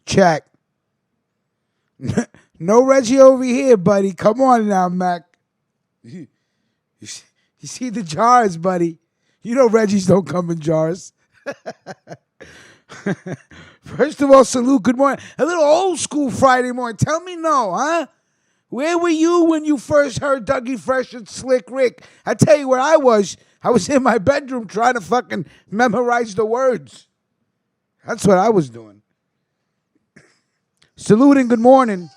Check. No Reggie over here, buddy. Come on now, Mac. You see the jars, buddy. You know Reggies don't come in jars. First of all, salute. Good morning. A little old school Friday morning. Tell me no, huh? Where were you when you first heard Dougie Fresh and Slick Rick? I tell you where I was. I was in my bedroom trying to fucking memorize the words. That's what I was doing. Saluting, good morning.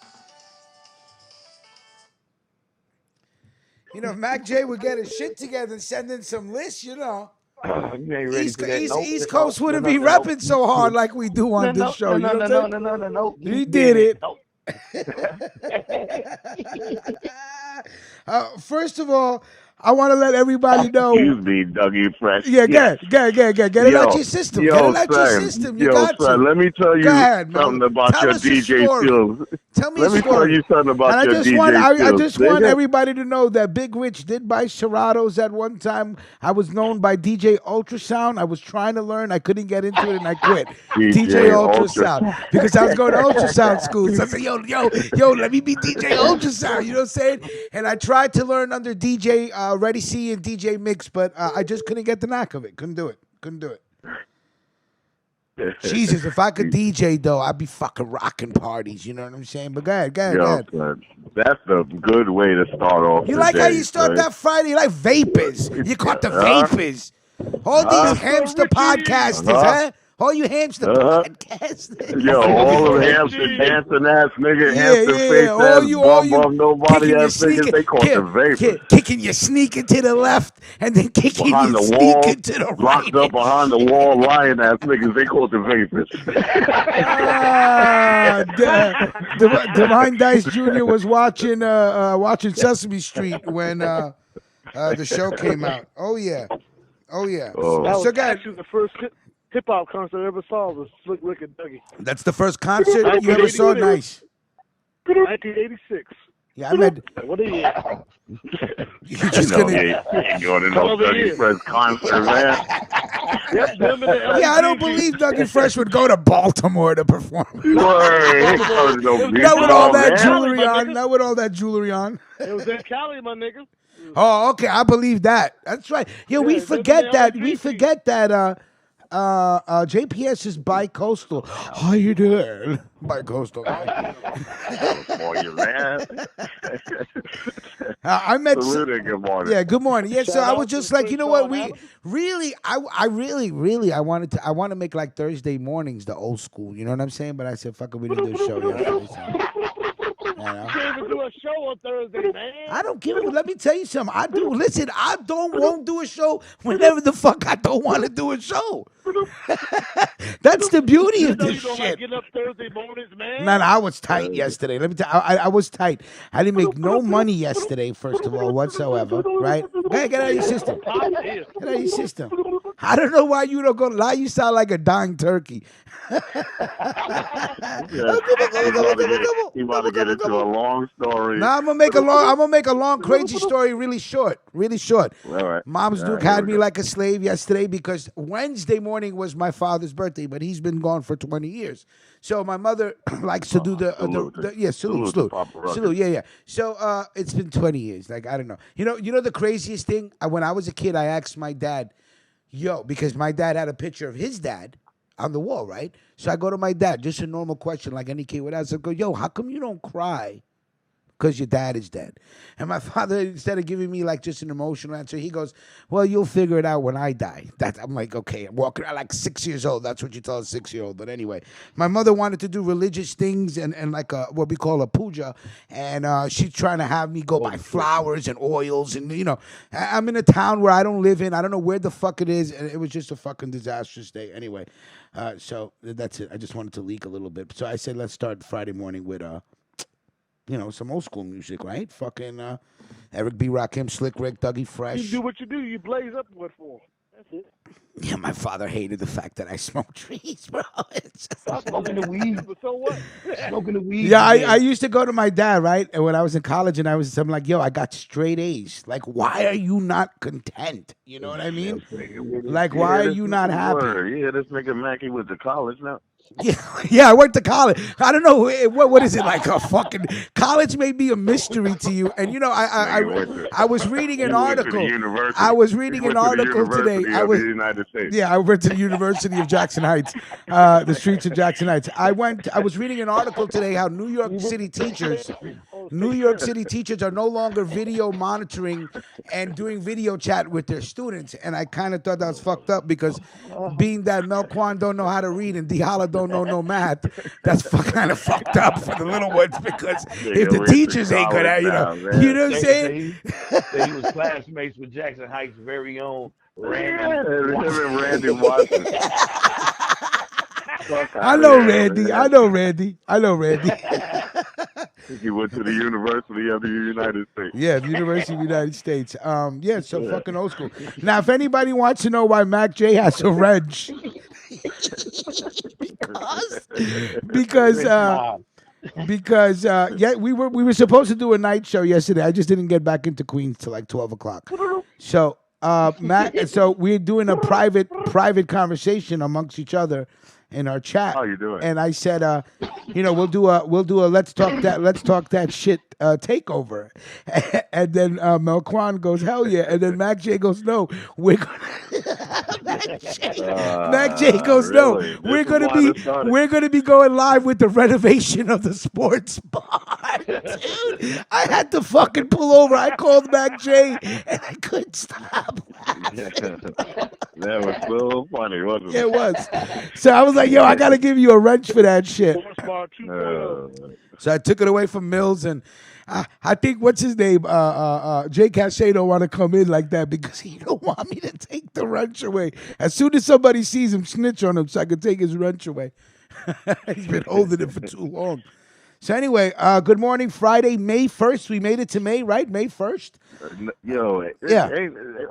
You know, if Mac J would get his shit together and send in some lists, you know, You ain't ready for that. East Coast wouldn't be repping so hard like we do on this show. You know what I'm saying? No. He did it. First of all, I want to let everybody know. Excuse me, Dougie Fresh. Yeah, get it out your system. Get it out your system. You got to. Let me tell you something about Tell your us a DJ story. skills. Tell me Let a me story. tell you something about your DJ skills. I just want everybody to know that Big Rich did buy Seratos at one time. I was known by DJ Ultrasound. I was trying to learn. I couldn't get into it, and I quit. DJ Ultrasound. Because I was going to ultrasound school. So I said, yo, let me be DJ Ultrasound. You know what I'm saying? And I tried to learn under DJ Ready C and DJ Mix, but I just couldn't get the knack of it. Couldn't do it. Jesus, if I could DJ though, I'd be fucking rocking parties. You know what I'm saying? But go ahead. Son, that's a good way to start off. You like how you start that Friday? You like vapors. You caught the vapors. All these hamster podcasters, huh? All you hamster podcasters. Yo, all them hamster dancing ass nigga, hamster face ass, bum nobody ass niggas, they call it the vapors. Kicking your sneaker to the left and then kicking behind your the wall, sneaker to the right. Locked up behind the wall, lying ass niggas, they call it the vapors. Divine Dice Jr. was watching Sesame Street when the show came out. Oh yeah. That was actually the first hip-hop concert I ever saw was Slick Rick and Dougie. That's the first concert you ever saw? Nice. 1986. Yeah, I met. What are you? You ain't going to no Dougie Fresh concert, man. Yeah, I don't believe Dougie Fresh would go to Baltimore to perform. Not with all that jewelry on. It was in Cali, my nigga. Oh, okay. I believe that. That's right. Yeah, we forget that. JPS is bi-coastal. How you doing? Bi-coastal. I met. Good morning. Yeah, good morning. Yeah, so I was just like, you know what? I want to make like Thursday mornings the old school. You know what I'm saying? But I said, fuck it, we didn't do a show yesterday. You can't even do a show on Thursday, man. I don't give a. Let me tell you something. I do. Listen, I won't do a show whenever the fuck I don't want to do a show. That's the beauty of this shit. Like getting up Thursday mornings, man. No, I was tight yesterday. Let me tell you, I was tight. I didn't make no money yesterday, first of all, whatsoever. Right? Get out of your system. Get out of your system. I don't know why you don't go lie. You sound like a dying turkey. He about to get into a long story. No, I'm gonna make a long crazy story really short. Really short. All right. Mom's Duke had me like a slave yesterday because Wednesday morning was my father's birthday, but he's been gone for 20 years. So my mother likes to do salute. Yeah. So it's been 20 years. Like, I don't know. You know the craziest thing? When I was a kid, I asked my dad, because my dad had a picture of his dad on the wall, right? So I go to my dad, just a normal question like any kid would ask. I go, how come you don't cry? Because your dad is dead. And my father, instead of giving me like just an emotional answer, he goes, well, you'll figure it out when I die. I'm like, okay, I'm walking around like 6 years old. That's what you tell a 6-year-old. But anyway, my mother wanted to do religious things and like what we call a puja. And she's trying to have me go buy flowers and oils. And, I'm in a town where I don't live in. I don't know where the fuck it is. And it was just a fucking disastrous day. Anyway, so that's it. I just wanted to leak a little bit. So I said, let's start Friday morning with some old school music, right? Fucking Eric B. Rakim, Slick Rick, Dougie Fresh. You do what you do. You blaze up what for? That's it. Yeah, my father hated the fact that I smoke trees, bro. It's just smoking the weed. So what? Smoking the weed. Yeah, I used to go to my dad, right? And when I was in college and I'm like, yo, I got straight A's. Like, why are you not content? You know what I mean? Like, why are you not happy? Yeah, this nigga Mackie went to college now. Yeah, I went to college. I don't know what is it like a fucking college may be a mystery to you. And I was reading an article. I was reading an article today. I went to the University of Jackson Heights, the streets of Jackson Heights. I was reading an article today how New York City teachers are no longer video monitoring and doing video chat with their students, and I kind of thought that was fucked up because being that Melquan don't know how to read and Dihala don't know no math, that's kind of fucked up for the little ones because if the teachers ain't good at, you know what I'm saying? He was classmates with Jackson Heights' very own Randy Watson. I know Randy. He went to the University of the United States. Yeah, the University of the United States. So fucking old school. Now, if anybody wants to know why Mac J has a wrench, because we were supposed to do a night show yesterday. I just didn't get back into Queens till like 12:00. So so we're doing a private conversation amongst each other in our chat. How you doing? And I said, we'll do a let's talk that shit takeover. And then Melquan goes, hell yeah. And then Mac J goes, no, we're gonna Mac J goes, really? No, we're gonna be going live with the renovation of the sports bar. Dude, I had to fucking pull over. I called Mac J and I couldn't stop laughing. That was so funny, wasn't it? Yeah, it was. So I was like, yo, I gotta give you a wrench for that shit. So I took it away from Mills, and I think what's his name, Jay Cachet don't want to come in like that because he don't want me to take the wrench away. As soon as somebody sees him, snitch on him so I can take his wrench away. He's been holding it for too long. So anyway, good morning, Friday, May 1st. We made it to May, right? May 1st?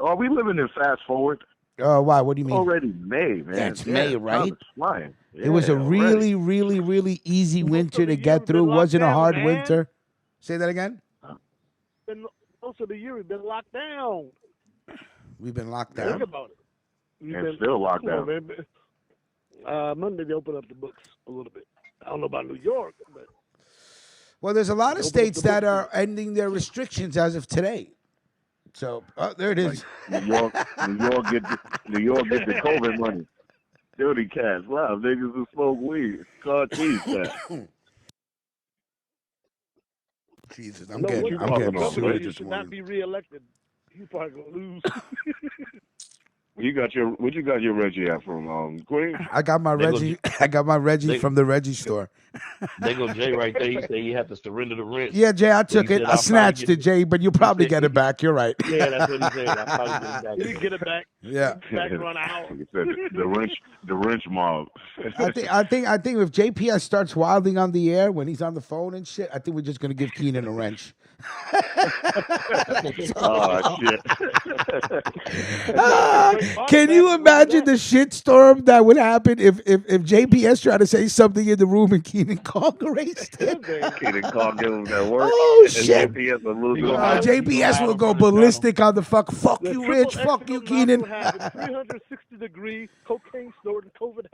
Are we living in fast forward? Why? What do you mean? Already May, man. Yeah, it's May, right? Flying. It was a really, really, really easy winter to get through. It wasn't a hard winter. Say that again? Most of the year we've been locked down. We've been locked down? Think about it. Still locked down. Monday they open up the books a little bit. I don't know about New York, but... Well, there's a lot of states that are ending their restrictions as of today. So, there it is. Like New York get the COVID money. Dirty cats. Wow, niggas who smoke weed. God, cheese that. Jesus, I'm getting sewage this should morning. not be reelected. You probably gonna lose. What you got your Reggie at from Queens? I got my Reggie from the Reggie store. They go Jay right there. He said you have to surrender the wrench. Yeah, Jay, I took it. I snatched it, Jay, but you'll probably get it back. You're right. Yeah, that's what he said. I probably get it back. You get it back. Yeah. Back run out. He said the wrench mob. I think if JPS starts wilding on the air when he's on the phone and shit, I think we're just gonna give Keenan a wrench. Oh shit. Can you imagine the shitstorm that would happen if JPS tried to say something in the room and Keenan Kong erased it? Keenan Kong give him that word. Oh shit! JPS will go ballistic on the fuck you, Rich. Fuck you, Keenan. 360-degree cocaine snorting COVID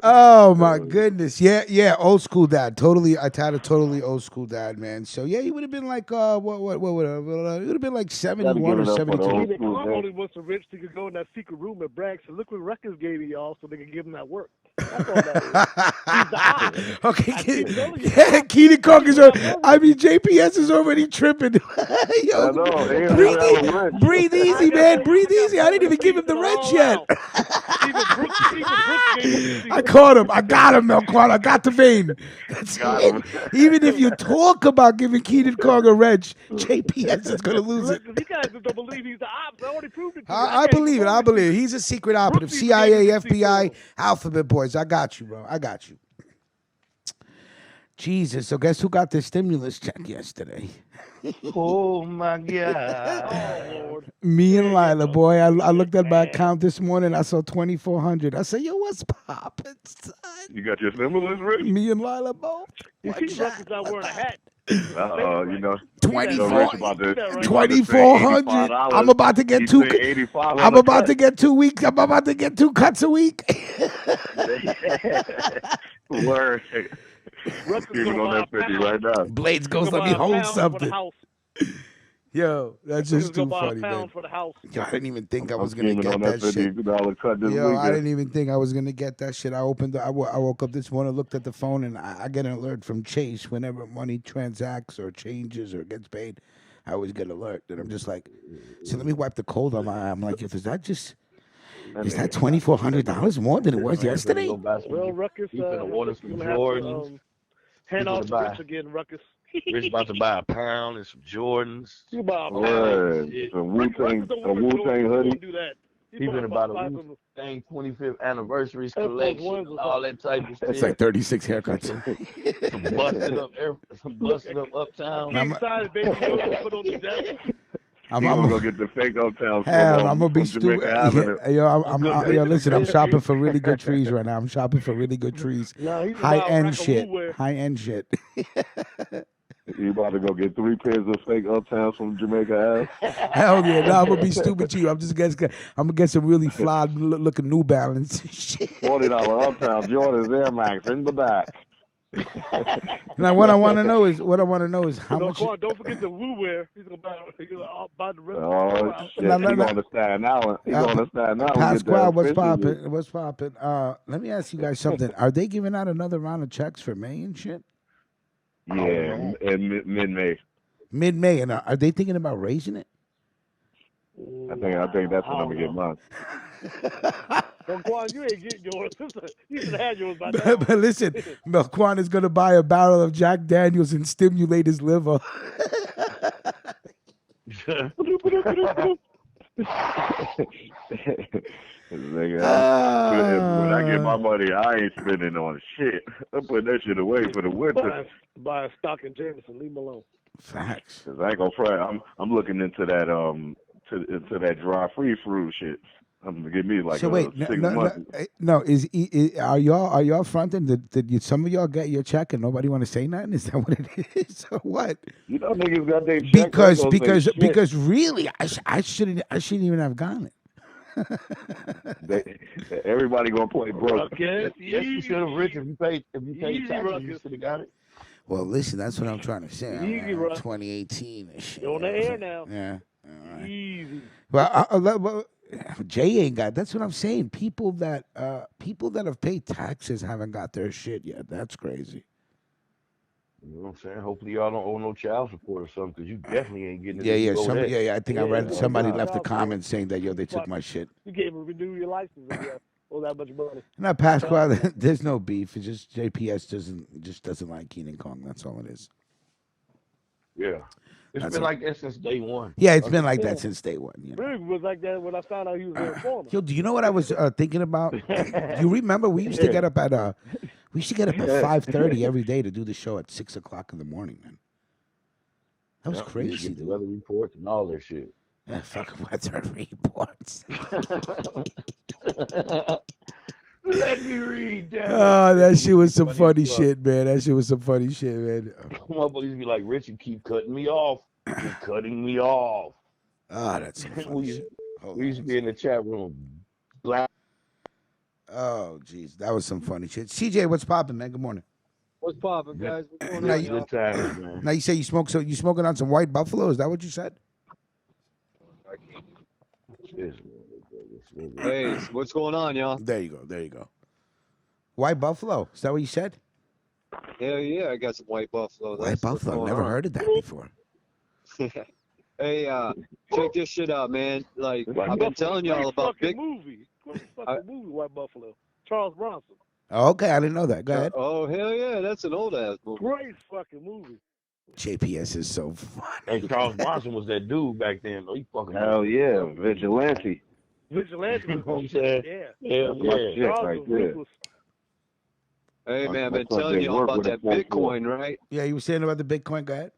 Oh my goodness. Yeah, old school dad. Totally, I had a totally old school dad, man. So yeah, he would have been like what would it would have been like 71 or 72. Only was so rich he could go in that secret room at Bragg and look what records gave y'all so they could give him that work. That's all that is. Okay, Keenan Kong is JPS is already tripping. Yo, breathe easy, man. Breathe easy. I didn't even give him the wrench yet. I caught him. I got him, Melquan. I got the vein. That's it. Even if you talk about giving Keenan Kong a wrench, JPS is going to lose it. You guys don't believe he's the ops. I already proved it to you. I believe it. I believe it. He's a secret operative. CIA, FBI, Alphabet Boys. I got you, bro. I got you. Jesus. So guess who got their stimulus check yesterday? Oh my God. Oh, Lord. Me and Lila, boy. I looked at my account this morning. I saw $2,400. I said, yo, what's poppin', son? You got your stimulus, Rich? Me and Lila both. He's not wearing a hat. You know, 24 Rich about to spend $2,400. I'm about to get two. I'm about to get 2 weeks. I'm about to get 2 cuts a week. Word. Even on that 50 right now. Blades goes, let me hold something. Yo, that's just too funny, man. For the house. Yo, I didn't even think I I'm was gonna scheming get on that that shit. $50 cut this Yo, I weekend. didn't even think I was gonna get that shit. I woke up this morning, looked at the phone, and I get an alert from Chase whenever money transacts or changes or gets paid. I always get an alert, and I'm just like, so let me wipe the cold on my eye. I'm like, is that $2,400 more than it was yesterday? Well, Ruckus, He finna order some gonna Jordans. have to hand off to Rich again, Ruckus. Rich about to buy a pound and some Jordans. You buy a pound. Word. Some Wu-Tang hoodie. Do that. He finna buy the Wu-Tang 25th anniversary collection, all that type of shit. It's like 36 haircuts. some busted up uptown. I'm excited, baby. I'm gonna go get the fake uptown. Hell, I'm gonna be stupid. Yo, listen, I'm shopping for really good trees right now. I'm shopping for really good trees. High end shit. You about to go get 3 pairs of fake uptowns from Jamaica Ave? Hell yeah! No, I'm gonna be stupid to you. I'm gonna get some really fly looking New Balance. $40 uptown Jordans Air Max in the back. Now, what I want to know is how much. Don't forget the Woo wear. He's gonna buy the rest. Oh shit! He's going to Staten Island. He's going to Staten Island. Pasquale, what's popping? What's popping? Let me ask you guys something. Are they giving out another round of checks for May and shit? Yeah, in mid-May. Mid-May, and are they thinking about raising it? I think that's when I'm gonna get mine. Quan, you ain't getting yours. You should have had yours by now. But listen, Quan is gonna buy a barrel of Jack Daniels and stimulate his liver. When I get my money, I ain't spending on shit. I'm putting that shit away for the winter. Buy a stock in Jameson. Leave him alone. Facts. Cause I ain't gonna fry. I'm looking into that into that dry free fruit shit. I'm gonna give me like so wait, 6 months. No, are y'all fronting? Did some of y'all get your check and nobody want to say nothing? Is that what it is? Or what? You know niggas got their check. Because really, I shouldn't even have gotten it. Everybody gonna play broke. Yes, you should have, Rich. If you paid taxes, you should have got it. Well, listen, that's what I'm trying to say. Easy, 2018 and shit. You're on the air now. Yeah. All right. Easy. Well, Jay ain't got. That's what I'm saying. People that have paid taxes haven't got their shit yet. That's crazy. You know what I'm saying? Hopefully y'all don't owe no child support or something, because you definitely ain't getting it. Yeah. I think I read somebody left a comment saying that they took my shit. You can't even renew your license if you owe that much money. Not Pasquale. There's no beef. It's just JPS doesn't like Keenan Kong. That's all it is. Yeah. It's been like that since day one. Yeah, it's been like that since day one. You know? Really was like that when I found out he was an informer. Yo, do you know what I was thinking about? You remember we used to get up at 5:30 every day to do the show at 6 o'clock in the morning, man. That was crazy, dude. Weather reports and all that shit. Yeah, fucking weather reports. Let me read that. Oh, that shit was some funny shit, man. That shit was some funny shit, man. My buddies be like, Rich, you keep cutting me off. You're cutting me off. Oh, that's some funny shit. We used to be in the chat room. Black. Oh, jeez. That was some funny shit. CJ, what's popping, man? Good morning. What's popping, guys? What's going on? Good times, man. Now you say you smoking on some White Buffalo? Is that what you said? Hey, what's going on, y'all? There you go. White Buffalo. Is that what you said? Hell yeah, I got some White Buffalo. White Buffalo. I've never heard of that before. Hey, check this shit out, man. Like, I've been telling y'all about big movie. Fucking movie, White Buffalo. Charles Bronson. Oh, okay, I didn't know that. Go ahead. Oh, hell yeah, that's an old ass movie. Great fucking movie. JPS is so funny. Hey, Charles Bronson was that dude back then. Oh, he fucking hell yeah, vigilante. Vigilante. You know what I'm saying? Yeah. Right there. Hey man, I've been telling you all about that Bitcoin, right? Yeah, you were saying about the Bitcoin. Go ahead.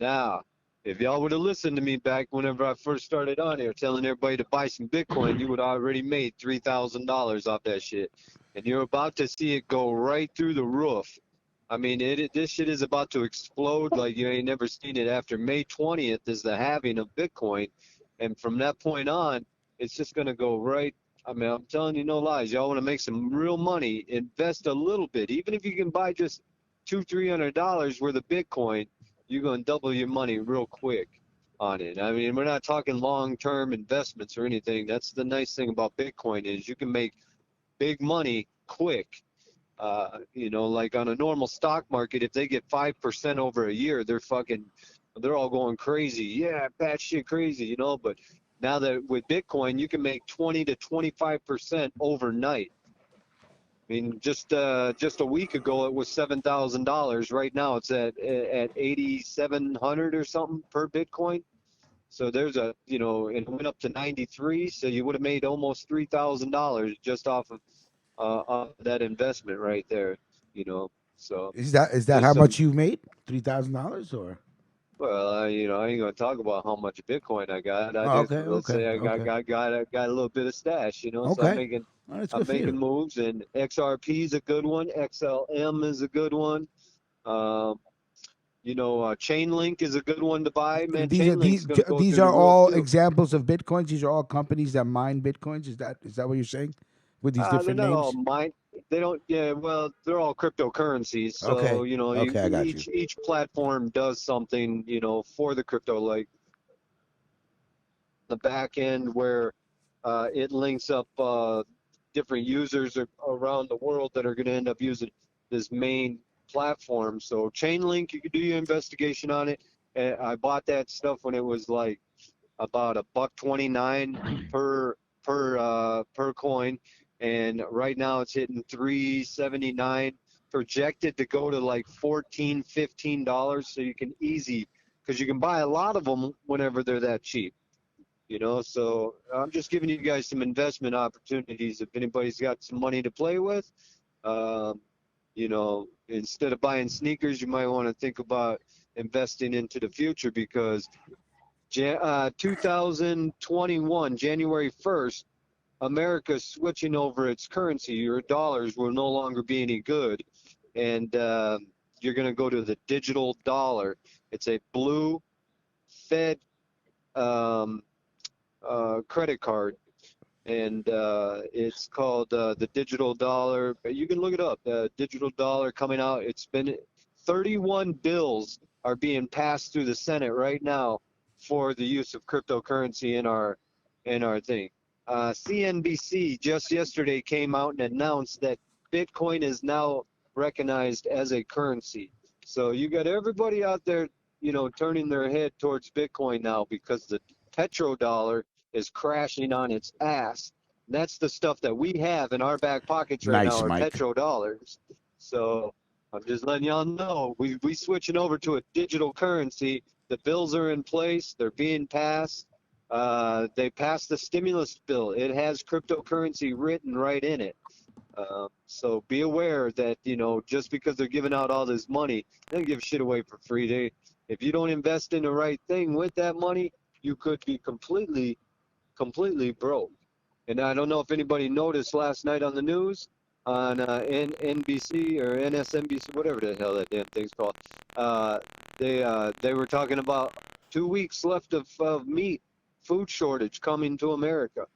Now, if y'all would have listened to me back whenever I first started on here, telling everybody to buy some Bitcoin, you would have already made $3,000 off that shit, and you're about to see it go right through the roof. I mean, this shit is about to explode like you ain't never seen it. After May 20th is the halving of Bitcoin, and from that point on, it's just gonna go right. I mean, I'm telling you no lies. Y'all want to make some real money? Invest a little bit, even if you can buy just $200-300 worth of Bitcoin, you're gonna double your money real quick on it. I mean, we're not talking long-term investments or anything. That's the nice thing about Bitcoin is you can make big money quick. Like on a normal stock market, if they get 5% over a year, they're all going crazy. Yeah, batshit crazy, But now that with Bitcoin, you can make 20 to 25% overnight. I mean, just a week ago, it was $7,000. Right now, it's at 8,700 or something per Bitcoin. So there's and it went up to 93. So you would have made almost $3,000 just off of that investment right there. So Is that there's how some. much you made? $3,000 or? Well, I ain't gonna talk about how much Bitcoin I got. I Oh, just okay, let's okay, say I okay, got a little bit of stash. So okay. Oh, that's I'm good for making you. moves, and XRP is a good one. XLM is a good one. Um, Chainlink is a good one to buy. Man, And these are Chainlink's gonna go these through the are roof all too. examples of bitcoins. These are all companies that mine bitcoins. Is that what you're saying? With these They're different not all names? mine. They don't. Yeah, well, they're all cryptocurrencies. So Okay, okay, I got you. each platform does something. For the crypto, like the back end where it links up different users around the world that are going to end up using this main platform. So Chainlink, you can do your investigation on it. I bought that stuff when it was like about $1.29 per coin, and right now it's hitting $3.79, projected to go to like $14-15. So you can because you can buy a lot of them whenever they're that cheap. So I'm just giving you guys some investment opportunities. If anybody's got some money to play with, instead of buying sneakers, you might want to think about investing into the future because 2021, January 1st, America's switching over its currency. Your dollars will no longer be any good. And you're going to go to the digital dollar. It's a blue Fed credit card, and it's called the digital dollar. You can look it up. The digital dollar coming out. It's been 31 bills are being passed through the Senate right now for the use of cryptocurrency in our thing. CNBC just yesterday came out and announced that Bitcoin is now recognized as a currency. So you got everybody out there, turning their head towards Bitcoin now because the petrodollar is crashing on its ass. That's the stuff that we have in our back pockets right now Nice, are Mike. petrodollars. So I'm just letting y'all know we switching over to a digital currency. The bills are in place. They're being passed. They passed the stimulus bill. It has cryptocurrency written right in it. So be aware that, just because they're giving out all this money, they don't give shit away for free. If you don't invest in the right thing with that money, you could be completely broke. And I don't know if anybody noticed last night on the news, on NBC or NSNBC, whatever the hell that damn thing's called. They were talking about 2 weeks left of meat, food shortage coming to America.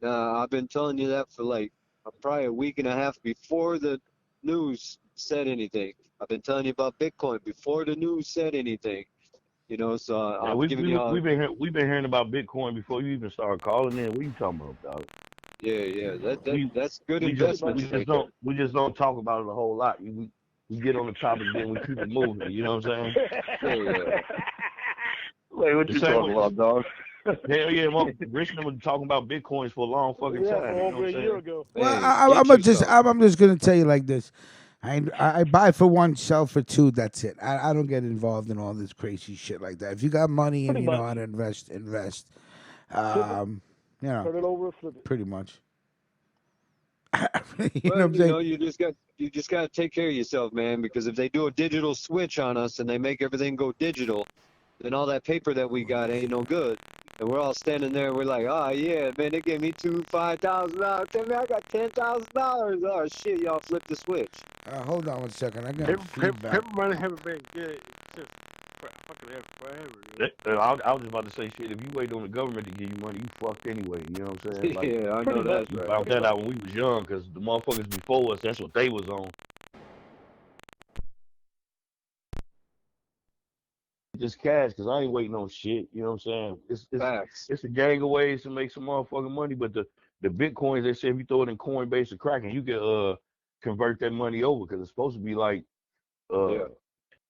I've been telling you that for like probably a week and a half before the news said anything. I've been telling you about Bitcoin before the news said anything. So Yeah, I'm giving y'all. we've been hearing about Bitcoin before you even started calling in. What are you talking about, dog? Yeah. We That's good we just investments we just right there. don't talk about it a whole lot. We get on the topic, then we keep it moving. You know what I'm saying? Yeah. Wait, what The you same talking way. about, dog? Hell yeah, Richmond was talking about Bitcoins for a long fucking Yeah, time. for You know over what a I'm year saying? ago. Well, Hey, get yourself. I'm just gonna tell you like this. I buy for one, sell for two. That's it. I don't get involved in all this crazy shit like that. If you got money and Pretty you know much. how to invest. Flip it, You know, turn it over, and flip it. pretty much. You know what Well, I'm saying? you just got to take care of yourself, man. Because if they do a digital switch on us and they make everything go digital, then all that paper that we got ain't no good. And we're all standing there. We're like, oh, yeah, man, they gave me $5,000. Tell me I got $10,000. Oh, shit, y'all flipped the switch. Hold on one second. I got feedback. Paper money haven't been good since fucking forever. I was just about to say, shit, if you wait on the government to give you money, you fucked anyway. You know what I'm saying? Like, Yeah, I know that's we right. found that out when we was young, because the motherfuckers before us, that's what they was on. Just cash, because I ain't waiting on shit. You know what I'm saying? Facts. It's a gang of ways to make some motherfucking money, but the Bitcoins, they say if you throw it in Coinbase or Kraken, you can convert that money over, because it's supposed to be like Yeah.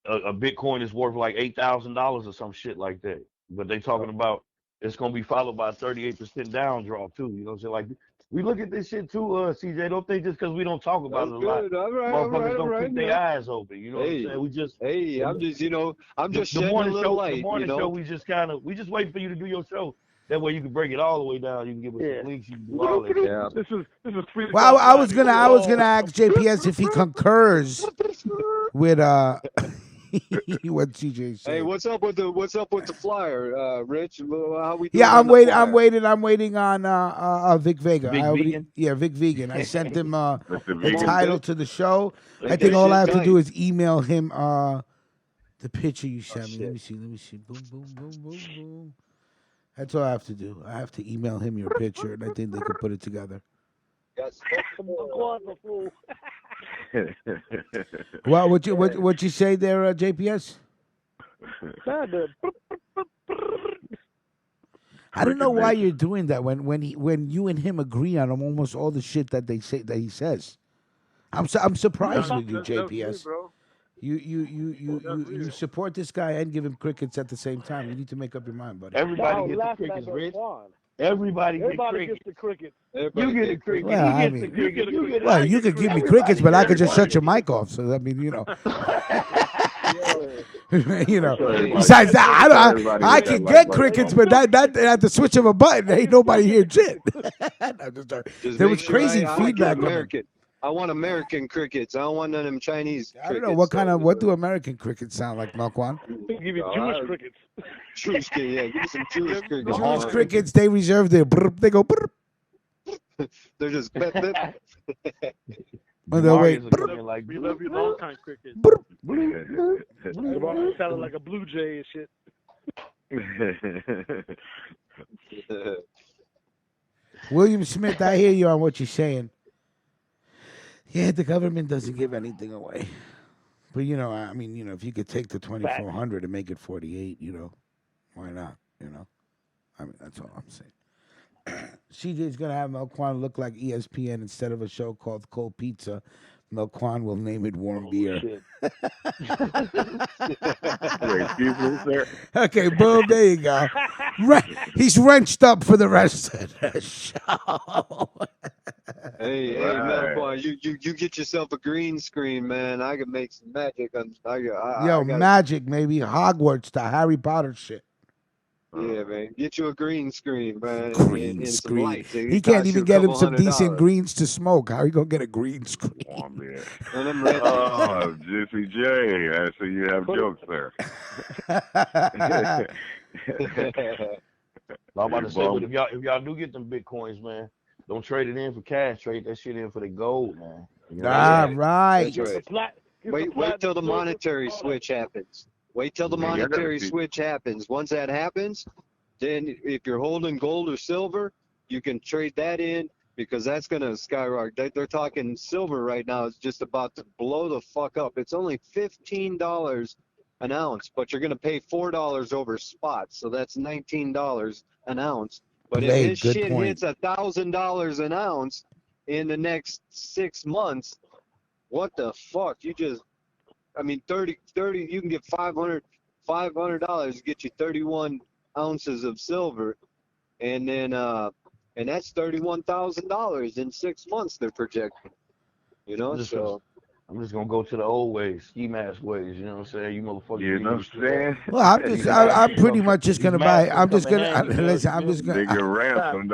a Bitcoin is worth like $8,000 or some shit like that. But they talking about it's gonna be followed by a 38% down draw too. You know what I'm saying? Like, we look at this shit too, CJ. Don't think just because we don't talk about That's it a lot, good. All right, motherfuckers don't keep man. their eyes open. You know what I'm saying? We just Hey, I'm just, I'm just the shedding a morning little show. light, The morning show, we just waiting for you to do your show. That way you can break it all the way down. You can give us some links. You can do all that. Yeah. This is Freestyle. Well, I was gonna ask JPS if he concurs with what CJ said. Hey, what's up with the flyer, Rich? How we doing? Yeah, on the flyer? I'm waiting on Vic Vega. Vic Vegan? Yeah, Vic Vegan. I sent him the Vegan. title to the show. I That think all I have shit's to do nice. is email him the picture you sent me. shit. Let me see. Boom, boom, boom, boom, boom. That's all I have to do. I have to email him your picture, and I think they could put it together. Yes. Well, what you say there, JPS? I don't know why you're doing that when you and him agree on almost all the shit that he says. I'm surprised with you, JPS. You support this guy and give him crickets at the same time. You need to make up your mind, buddy. Everybody gets the crickets, Rich. Everybody gets the crickets. You get a cricket. Well, He I gets the mean, cricket. well, you could give me crickets, but I could just shut your mic off. So I mean, Besides that, I can get crickets, but that at the switch of a button, ain't nobody hear shit. Just There make was sure crazy I feedback. get American. I want American crickets. I don't want none of them Chinese I don't crickets. know what do American crickets sound like, Melquan? They give you Jewish crickets. Jewish crickets, yeah. Give me some Jewish crickets. Jewish crickets, they reserve their brr, they go brr. They're just bip, bip. Oh, no, wait. Like, We love you all kind of crickets. They sounded like a blue jay and shit. William Smith, I hear you on what you're saying. Yeah, the government doesn't give anything away. But, I mean, if you could take the 2,400 and make it 48, why not, I mean, that's all I'm saying. CJ's going to have Melquan look like ESPN instead of a show called Cold Pizza. Melquan will name it Warm Beer. Wait, excuse me, sir. Okay, boom, there you go. He's wrenched up for the rest of the show. Hey, Melquan, you get yourself a green screen, man. I can make some magic. Magic, maybe Hogwarts, the Harry Potter shit. Yeah, man. Get you a green screen, man. Green and screen. Some lights. He can't even get him some decent greens to smoke. How are you gonna get a green screen? Oh, man. And Oh, Juicy J. I see you have jokes there. I'm about to say, but if y'all do get them Bitcoins, man, don't trade it in for cash. Trade that shit in for the gold, man. Right. That's right. Wait till the monetary switch happens. Wait till the monetary switch happens. Once that happens, then if you're holding gold or silver, you can trade that in because that's going to skyrocket. They're talking silver right now is just about to blow the fuck up. It's only $15 an ounce, but you're going to pay $4 over spot, so that's $19 an ounce. But if this shit hits $1,000 an ounce in the next 6 months, what the fuck? I mean, 30, you can get $500 to get you 31 ounces of silver. And then, and that's $31,000 in 6 months they're projecting, I'm just gonna go to the old ways, ski mask ways. You know what I'm saying? You motherfuckers. You know what I'm saying? Well, I'm pretty much just gonna buy. I'm just gonna listen. I'm just gonna.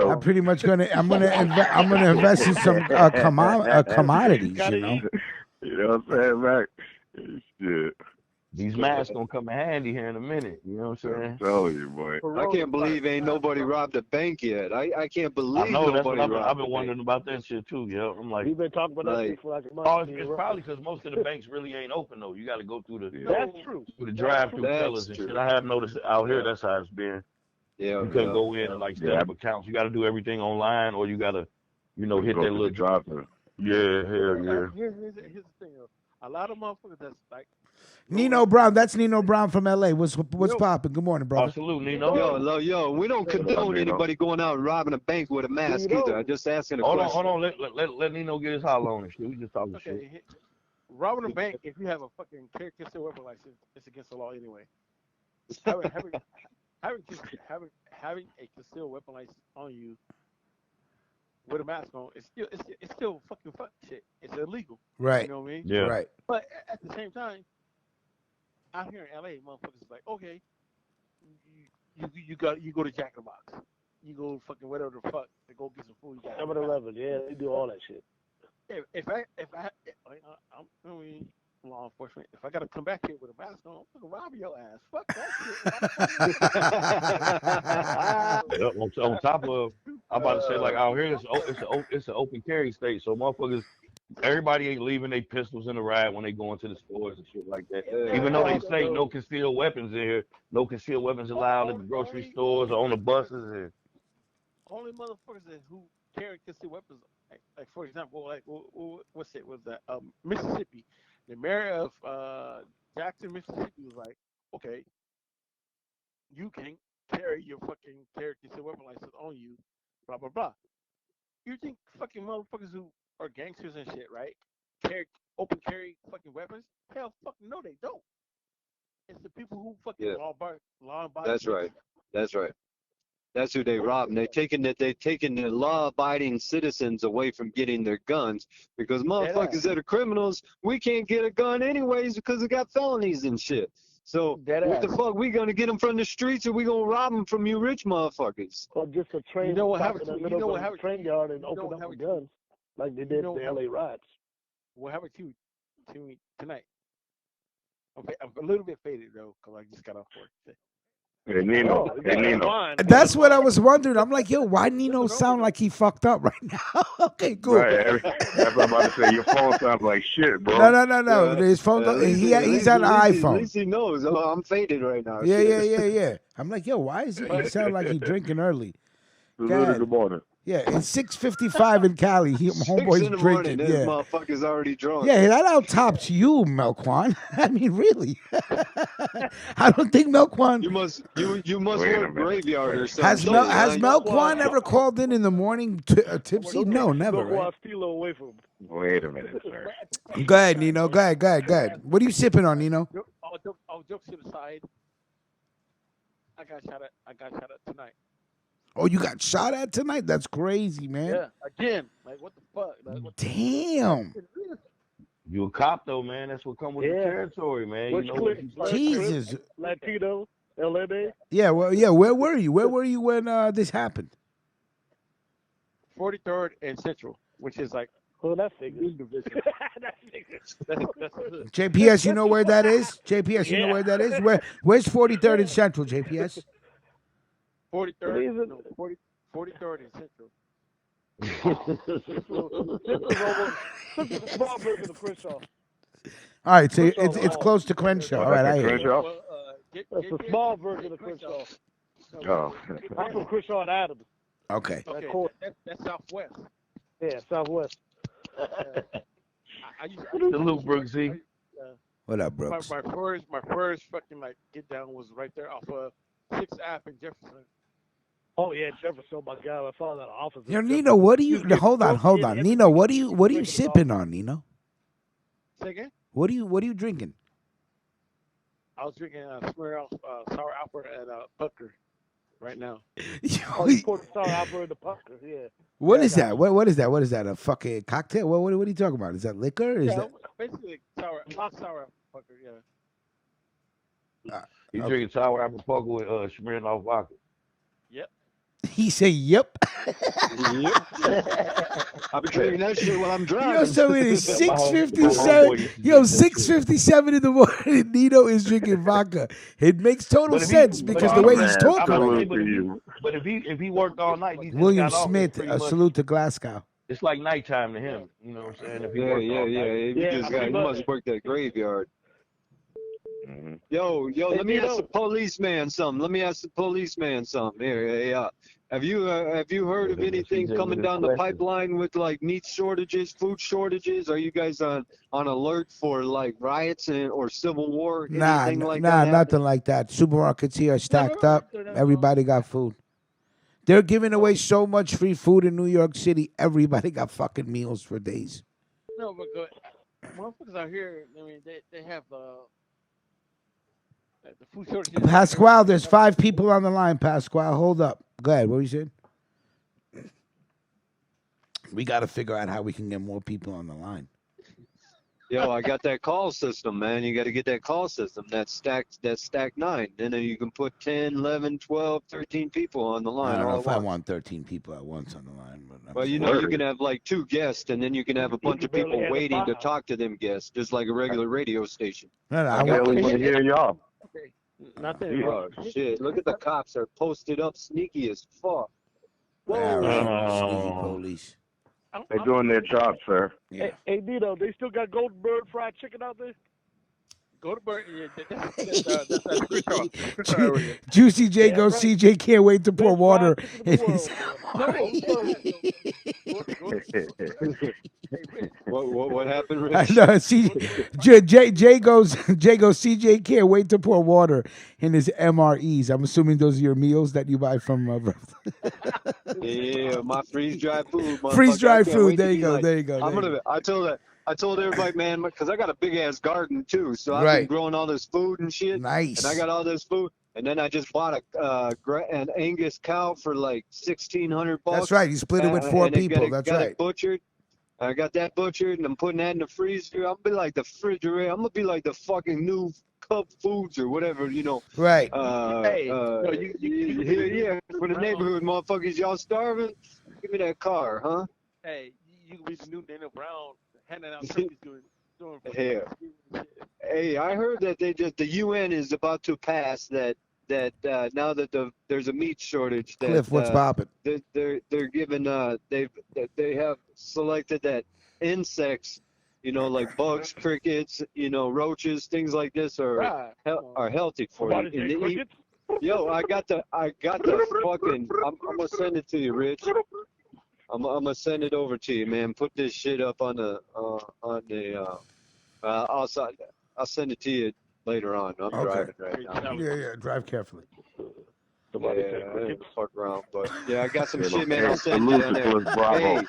I'm pretty much gonna. I'm gonna invest in some commodities. You know what I'm saying, Mac? Shit. These masks gonna come in handy here in a minute. You know what I'm I'm saying? telling you, boy. I can't believe ain't nobody robbed a bank yet. I can't I believe know that's what nobody I've robbed been a bank. wondering about that shit too. Yeah, I'm like, We've been talking about that shit Like, for like a month. oh, it's probably because most of the banks really ain't open though. You got to go through the Yeah. That's true. drive-through that's tellers and true. shit. I have noticed out here Yeah, that's how it's been. yeah, You couldn't yeah, go in yeah. and like set Yeah, up accounts. You got to do everything online, or you got to, hit go that to the little. drive-thru. Yeah, hell yeah. Here's the thing. A lot of motherfuckers that's like Nino Brown. That's Nino Brown from L.A. What's popping? Good morning, brother. Salute, Nino. Yo, we don't condone anybody going out and robbing a bank with a mask either. I'm just asking a Hold question. on. Let Nino get his holler on and shit. We just talking shit. Okay, robbing a bank, if you have a fucking carry concealed weapon license, it's against the law anyway. Having having a concealed weapon license on you with a mask on, it's still fucking fuck shit. It's illegal. Right. You know what I mean? Yeah. Right. But at the same time, out here in LA, motherfuckers is like, okay, you go to Jack in the Box, you go fucking whatever the fuck to go get some food. 7-Eleven. Yeah, they do all that shit. I mean, law enforcement, if I gotta come back here with a mask on, I'm gonna rob your ass. Fuck that shit. On top of, I'm about to say like out here, it's an open carry state, so motherfuckers, everybody ain't leaving their pistols in the ride when they go into the stores and shit like that. Even though they say no concealed weapons in here, no concealed weapons allowed at the grocery stores or on the buses. And Only motherfuckers who carry concealed weapons, like for example, like what's it was that Mississippi, the mayor of Jackson, Mississippi was like, okay, you can carry your fucking carry concealed weapon license on you, blah blah blah. You think fucking motherfuckers who are gangsters and shit, right? Open carry fucking weapons? Hell, fucking no, they don't. It's the people who fucking Yeah. law abiding. That's right. That's right. That's who they rob. And they're taking the law-abiding citizens away from getting their guns because motherfuckers that are criminals, we can't get a gun anyways because they got felonies and shit. So what the fuck? We gonna get them from the streets, or we gonna rob them from you rich motherfuckers? Or just a train. You know what stop happened in to- the you middle know of what the train yard and you know open what up with happened to- guns like they did the LA riots. What happened to you tonight? I'm a little bit faded though, because I just got off work. Hey, Nino. Hey, Nino. That's what I was wondering. I'm like, yo, why Nino sound like he fucked up right now? Okay, cool. Right. That's what I'm about to say. Your phone sounds like shit, bro. No. His phone. He's on an At iPhone. least he knows. Oh, I'm faded right now. Yeah, Shit. yeah. I'm like, yo, why is he sound like he drinking early? Good morning. Yeah, it's 6:55 in Cali. Homeboy's 6 in the morning, drinking. this Yeah. motherfucker's already drunk. Yeah, that outtops you, Melquan. I mean, really. I don't think Melquan You must Wait a work minute. graveyard or has something. has Melquan ever called in the morning tipsy? No, never. Don't go Right? out steal away from him. Wait a minute, sir. Go ahead, Nino. Go ahead. What are you sipping on, Nino? All jokes to the side. I got shot at tonight. Oh, you got shot at tonight? That's crazy, man. Yeah, again. Like what the fuck? Like, Damn. you a cop though, man. That's what come with the Yeah. territory, man. Which You know clip? what you First Jesus. clip, Latino, LA. Yeah, well, yeah. Where were you? Where were you when this happened? 43rd and Central, which is like Oh, that figures. division. That's good. JPS, you know where that is? JPS, you know where that is? Where's 43rd and Central, JPS? 43rd, no, 43rd and Central. This is a small version of Crenshaw. All right, so it's close to Crenshaw. All right, I hear you. Crenshaw? That's a small version of Crenshaw. Oh. I'm from Crenshaw and Adams. Okay. Okay, cool. that's Southwest. Yeah, Southwest. I used Salute, Brooksy. What up, Brooks? my first fucking like get down was right there off of 6th Ave in Jefferson. Oh yeah, Jefferson. Oh my God, I saw that office. Yo, Nino, what do you? Hold on. in Nino, what are you sipping on, Nino? Say again? What are you drinking? I was drinking Smirnoff sour apple and Pucker right now. Oh, you poured the sour apple in the pucker. Yeah. What is that? What is that? What is that? A fucking cocktail? What are you talking about? Is that liquor? Is that basically sour apple Pucker? Yeah. You drinking sour apple pucker with Smirnoff vodka. Yep. He said, "Yep." Yep. I'll be drinking that shit while I'm driving. Yo, so it is My homeboy 6:57. used to Yo, drink that shit. 6:57 in the morning. Nino is drinking vodka. It makes total But if he, sense but because if the he, way he's man, talking right salute now. to you. but if he worked all night, he just William got off. It's Smith, pretty a much salute to Glasgow. it's like nighttime to him. You know what I'm saying? If he Yeah, worked yeah, all yeah. night. He Yeah, just got. He but must work that graveyard. Mm-hmm. Yo, hey, let me ask the Nino, policeman something. Let me ask the policeman something. Here, hey, have you heard of Look at anything CJ with coming his down the questions. pipeline with like meat shortages, food shortages? Are you guys on alert for like riots or civil war, Nah, anything like nah, that happening? nothing like that. Supermarkets here are stacked Never. up. Everybody got food. They're giving away No, so much free food in New York City. Everybody got fucking meals for days. no, but good. Motherfuckers out here, I mean, they have the food shortages out here. Pasquale, there's 5 people on the line. Pasquale, hold up. Go ahead. What were you saying? We got to figure out how we can get more people on the line. Yo, I got that call system, man. You got to get that call system. That's stack 9. And then you can put 10, 11, 12, 13 people on the I line don't know all if at I once. want 13 people at once on the line, but I'm Well, you saying- know, you can have like 2 guests, and then you can have a bunch you of barely people had the waiting to 5. talk to them guests, just like a regular radio station. No, no, I I got want. Barely want to hear y'all. Okay, not that. Yeah. Oh shit! Look at the cops are posted up, sneaky as fuck. All right, Whoa! sneaky Oh, police. they're doing their job, sir. Yeah. Hey, Nino, they still got Goldenberg fried chicken out there? Go to Burton. Yeah, that's Crenshaw. Crenshaw area. Juicy J Damn goes. right. CJ can't wait to pour Best water fried chicken in in the his. world, man. No, go to hey, Rich, What happened, I Rich? know. go to Jay goes. CJ can't wait to pour water in his MREs. I'm assuming those are your meals that you buy from. Yeah, my freeze dried food, Freeze motherfucker. I dried can't food. wait to There you be go. like. There you go. I'm There you gonna. go. I told everybody, man, because I got a big ass garden too, so I've been Right. growing all this food and shit, and I Nice. got all this food, and then I just bought an Angus cow for like $1,600. That's right. You split it with 4 and I people. That's got right. it butchered. I got that butchered, and I'm putting that in the freezer. I'm gonna be like the refrigerator. I'm gonna be like the fucking new Cub Foods or whatever, you know. Right. Hey, no, Yeah, for the neighborhood motherfuckers, y'all starving? Give me that car, huh? hey, you can be the new Daniel Brown handing out turkeys doing Yeah. Hey, I heard that the UN is about to pass that now that there's a meat shortage that Cliff, what's popping? they're given they have selected that insects, you know, like bugs, crickets, you know, roaches, things like this are healthy for you. Somebody say And they eat. crickets? Yo, I got the fucking. I'm gonna send it to you, Rich. I'm gonna send it over to you, man. Put this shit up on the I'll send it to you later on. I'm Okay. driving right now. Yeah. Drive carefully. Somebody Yeah, say I crickets? ain't fuck around, but yeah, I got some Yeah, shit, man. I'll send salute you down to there. Cliff Bravo.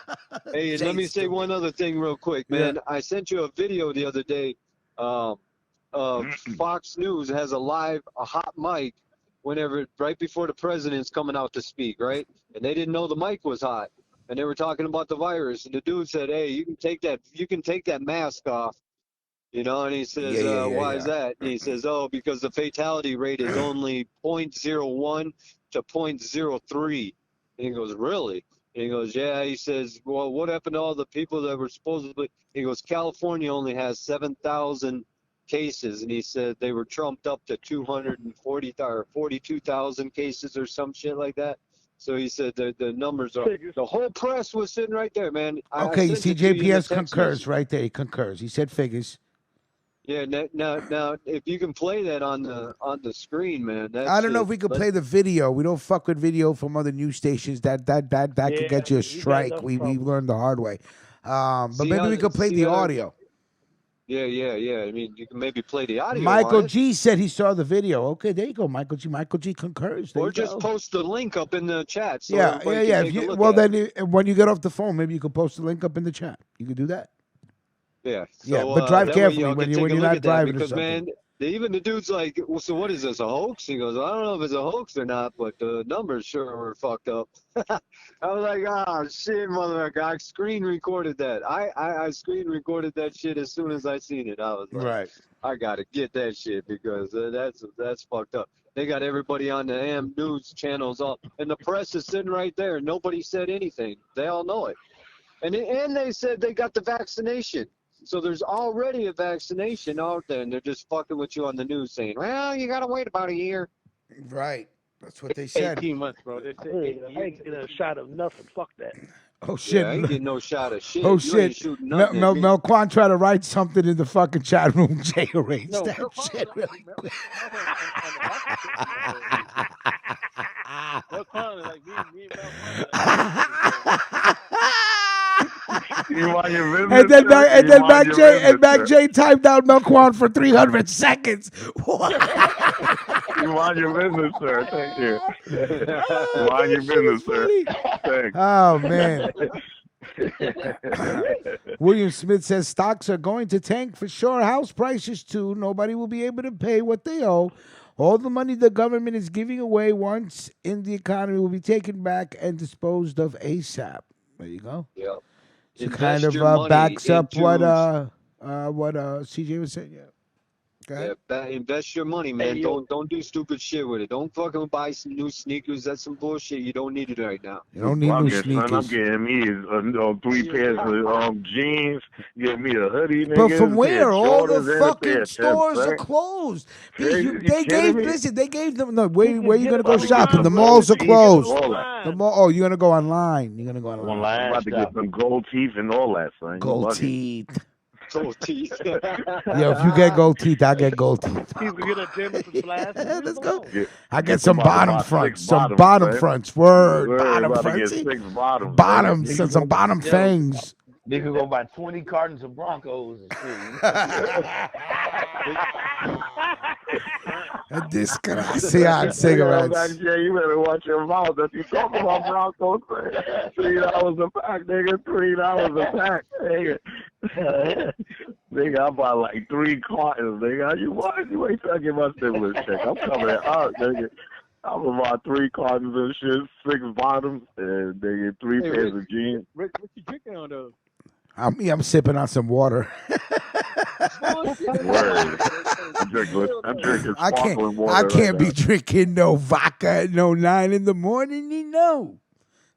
Hey, and let me say one other thing real quick, man. I sent you a video the other day. Fox News has a hot mic right before the president's coming out to speak, right? And they didn't know the mic was hot, and they were talking about the virus. And the dude said, "Hey, you can take that mask off." You know, and he says, why is that? And he says, oh, because the fatality rate is only 0.01 to 0.03. And he goes, really? And he goes, yeah. He says, well, what happened to all the people that were supposedly, he goes, California only has 7,000 cases. And he said they were trumped up to 240 or 42,000 cases or some shit like that. So he said the numbers are, the whole press was sitting right there, man. Okay, I sent it to you in the CJPS text concurs message. right there. He concurs. He said figures. Yeah, now, if you can play that on the screen, man. I don't know if we could play the video. We don't fuck with video from other news stations. That could get you a strike. We learned the hard way. But maybe we could play the audio. Yeah. I mean, you can maybe play the audio. Michael G said he saw the video. Okay, there you go, Michael G. Michael G concurs. There Or you just go. post the link up in the chat. So Yeah. everybody can take a look Well, at then when you get off the phone, maybe you could post the link up in the chat. You could do that. Yeah. Yeah, So, but drive that way carefully y'all when can you're take a not look at that driving or because, something. man, Even the dude's like, well, so what is this, a hoax? He goes, I don't know if it's a hoax or not, but the numbers sure were fucked up. I was like, oh, shit, motherfucker. I screen recorded that. I screen recorded that shit as soon as I seen it. I was like, Right. I got to get that shit because that's fucked up. They got everybody on the AM news channels, all, and the press is sitting right there. Nobody said anything. They all know it. And they said they got the vaccination. So there's already a vaccination out there, and they're just fucking with you on the news saying, well, you got to wait about a year. Right. That's what they said. 18 months, bro. They said Hey, I ain't getting a shot of nothing. Fuck that. Oh shit. Yeah, I ain't getting no shot of shit. Oh You shit. ain't shooting nothing at me. Melquan tried to write something in the fucking chat room. Jay erased No, that Mel shit Conlon, really Mel quick. Conlon on the rocket ship, Mel Conlon, like me and Mel Conlon, You mind your And business, then sir? Mac, and You then mind Mac your J and business, Mac sir? J timed out Melquan for 300 seconds. What? You mind your business, sir. Thank you. Oh, Mind your that shit is business, sir. funny. Thanks. Oh man. William Smith says stocks are going to tank for sure. House prices too. Nobody will be able to pay what they owe. All the money the government is giving away once in the economy will be taken back and disposed of ASAP. There you go. Yeah. So kind Invest of your money backs up what into CJ was saying. Yeah. Go ahead. invest your money, man. Hey, yo. Don't do stupid shit with it. Don't fucking buy some new sneakers. That's some bullshit. You don't need it right now. You don't need new Bugging, son. I'm sneakers. getting me 3 pairs of jeans. Get me a hoodie, But from nigga. Pair where? of All the Jordans and a pair fucking of Timbs, stores are right? closed. You They kidding gave me? listen. They gave them no. You Where can you get gonna them go About to get shopping? online, The some bro. gold malls are teeth and closed. all that. The Online. mall. Oh, you're gonna go online. You're gonna go online. Online I'm about to get shop. some gold teeth and all that, son. You Gold bugging. teeth. Gold teeth. Yo, if you get gold teeth, I get gold teeth. He's gonna get a gym and some glasses. Leave him Let's go. alone. I get Get some about to bottom buy 6 fronts. Some bottoms, bottom son. fronts. Word. We're Bottom about to fronts. get 6 bottoms, Bottoms. nigga. Some bottom Yo, fangs. They could go buy 20 cartons of Broncos and shit. You know? Desgraciado cigarettes. Yeah, you better watch your mouth. If you talk about Broncos, $3 a pack, nigga. $3 a pack, nigga. Nigga, I buy like 3 cartons, nigga. You ain't trying to get my stimulus check. I'm coming out, nigga. I'm gonna buy 3 cartons of shit, 6 bottoms, and nigga, 3 hey, pairs of jeans. Rick, what you drinking on those? I'm sipping on some water. Bullshit. Word. I'm drinking I sparkling water can't right be now. drinking no vodka at no 9 in the morning. You know.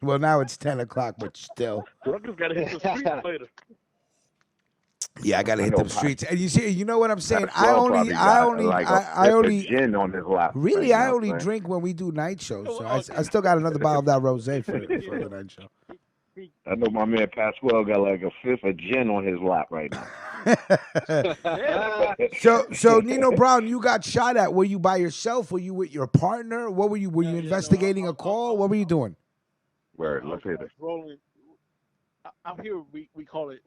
Well, now it's 10 o'clock, but still. Ruckus gotta hit the streets later. Yeah, I gotta I hit know them streets. And you know what I'm saying? Pasquale probably got like a I fifth of only, gin on his lap really, right I now, only son. drink when we do night shows. So Oh, I still got another bottle of that rosé for the night show. I know my man Pasquale got like a fifth of gin on his lap right now. So Nino Brown, you got shot at. Were you by yourself? Were you with your partner? What were you? Were you investigating a call? What were you doing? Word, I let's was hear this. rolling. Out here, we call it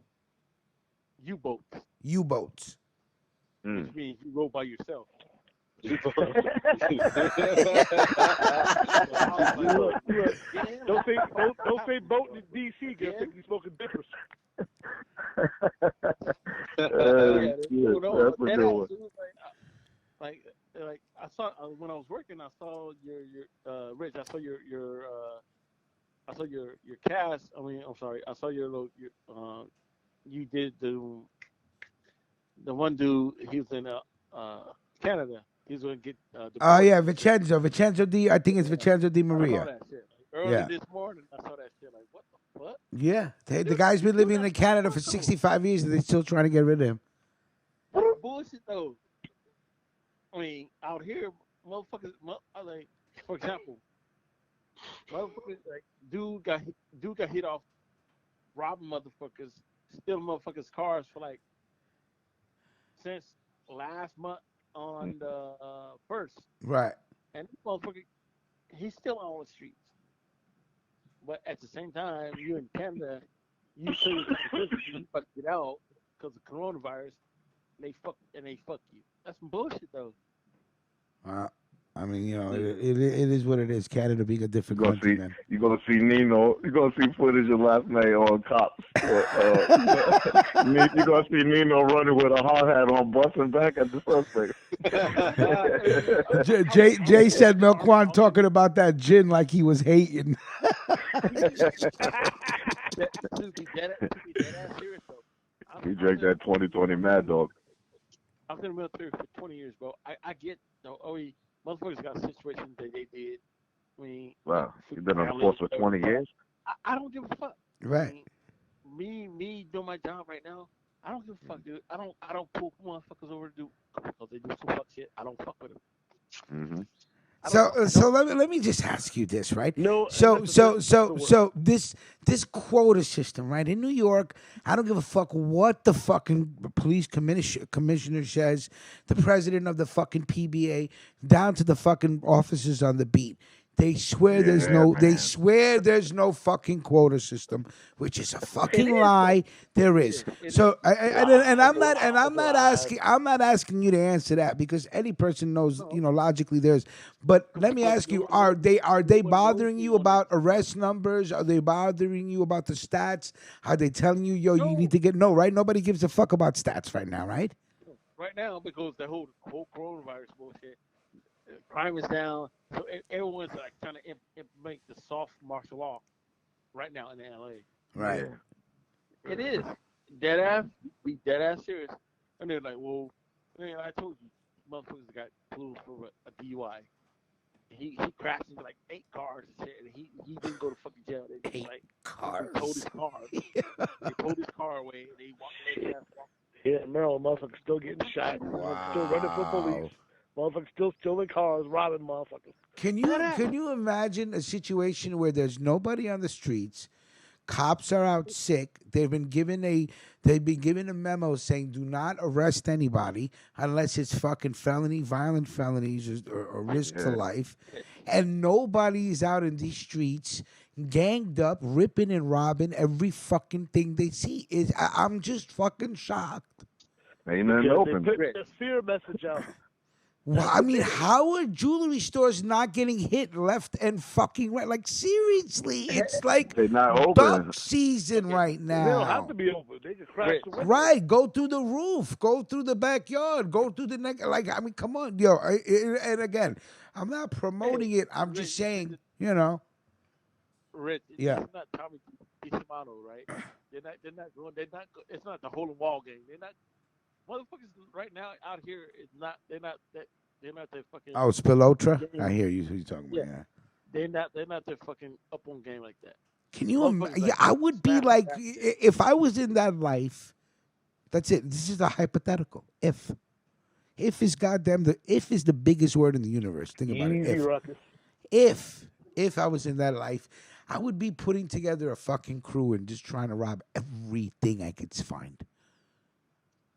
U-boat, U-boats. Mm. which means you roll by yourself. Don't say boat in DC. Gonna think you smoking dippers. Shit, that's a good one. It was like I saw when I was working. I saw your Rich. I saw I saw your cast. I mean, I'm sorry. I saw you did the one dude. He was in Canada. He's going to get Oh deported. yeah, Vincenzo D. I think it's Vincenzo Di I saw Maria. that shit. Early Yeah. this morning, I saw that shit. Like, what the fuck? Yeah, the guy's been living in Canada for 65 years, and they're still trying to get rid of him. That's bullshit, though. I mean, out here, motherfuckers, like, for example, motherfuckers, like, dude got hit off robbing motherfuckers, stealing motherfuckers' cars for like since last month on the first, Right. and this motherfucker, he's still on the streets. But at the same time, you in Canada, you say you about to get out because of coronavirus, and they fuck you. That's some bullshit, though. I mean, it is what it is. Canada being a different country, man. You're gonna see Nino. You're gonna see footage of last night on cops. You're gonna see Nino running with a hard hat on, busting back at the suspect. Jay said Melquan talking about that gin like he was hating. To be dead ass serious though. He I was drank that 2020 Mad Dog. I was in the military for 20 years, bro. I get motherfuckers got situations that they did. I mean, Wow, for you've been on the family, force for 20 years. I don't give a fuck. I Right. mean, me doing my job right now, I don't give a fuck, dude. I don't pull motherfuckers over to do because they do some fuck shit. I don't fuck with them. Mm-hmm. So let me just ask you this, right? No, and So listen, so this is the so worst. so this quota system, right? In New York, I don't give a fuck what the fucking police commissioner says, the president of the fucking PBA, down to the fucking officers on the beat. Yeah, They man. swear there's no fucking quota system, which is a fucking lie. There is. So and I'm not asking you to answer that because any person knows, logically there's. But let me ask you, are they bothering you about arrest numbers? Are they bothering you about the stats? Are they telling you, yo, you need to get no, right? Nobody gives a fuck about stats right now, right? Right now, because the whole coronavirus bullshit, crime is down. So everyone's like trying to implement the soft martial law right now in LA. Right. Yeah. It is dead ass. Be dead ass serious. And they're like, well, I told you, motherfuckers got pulled for a DUI. He crashed into like 8 cars and shit, and he didn't go to fucking jail. They just like they towed his Cars. car. They towed his car away, and they let his ass walk. Yeah, Maryland, motherfuckers still getting shot. Motherfuckers still running for police. Motherfuckers still stealing cars, robbing motherfuckers. Can you imagine a situation where there's nobody on the streets? Cops are out sick. They've been given a memo saying do not arrest anybody unless it's fucking violent felonies or risk to Yeah. life, and nobody's out in these streets ganged up, ripping and robbing every fucking thing they see. I'm just fucking shocked. Ain't nothing Because they open. put the fear message out. Well, That's I what mean, did it. how are jewelry stores not getting hit left and fucking right? Like, seriously, it's like They're not open. duck season right They don't have now. to be open. They just crash Rich. the window. Right, go through the roof, go through the backyard, go through the neck. Like, I mean, come on, yo. And again, I'm not promoting it. I'm Rich, just saying, you know. Rich, Yeah. this is not Tommy DeSimano, right? They're not going. It's not the hole in wall game. They're not. Motherfuckers right now out here is not. They're not the fucking. Oh, Spilotra? game. I hear you. Who you talking Yeah. about? Yeah. They're not the fucking up on game like that. Can you? Motherfuckers Yeah, like I would be smash like, back. if I was in that life. That's it. This is a hypothetical. If is if is the biggest word in the universe. Think about it. Easy, Ruckus. If I was in that life, I would be putting together a fucking crew and just trying to rob everything I could find.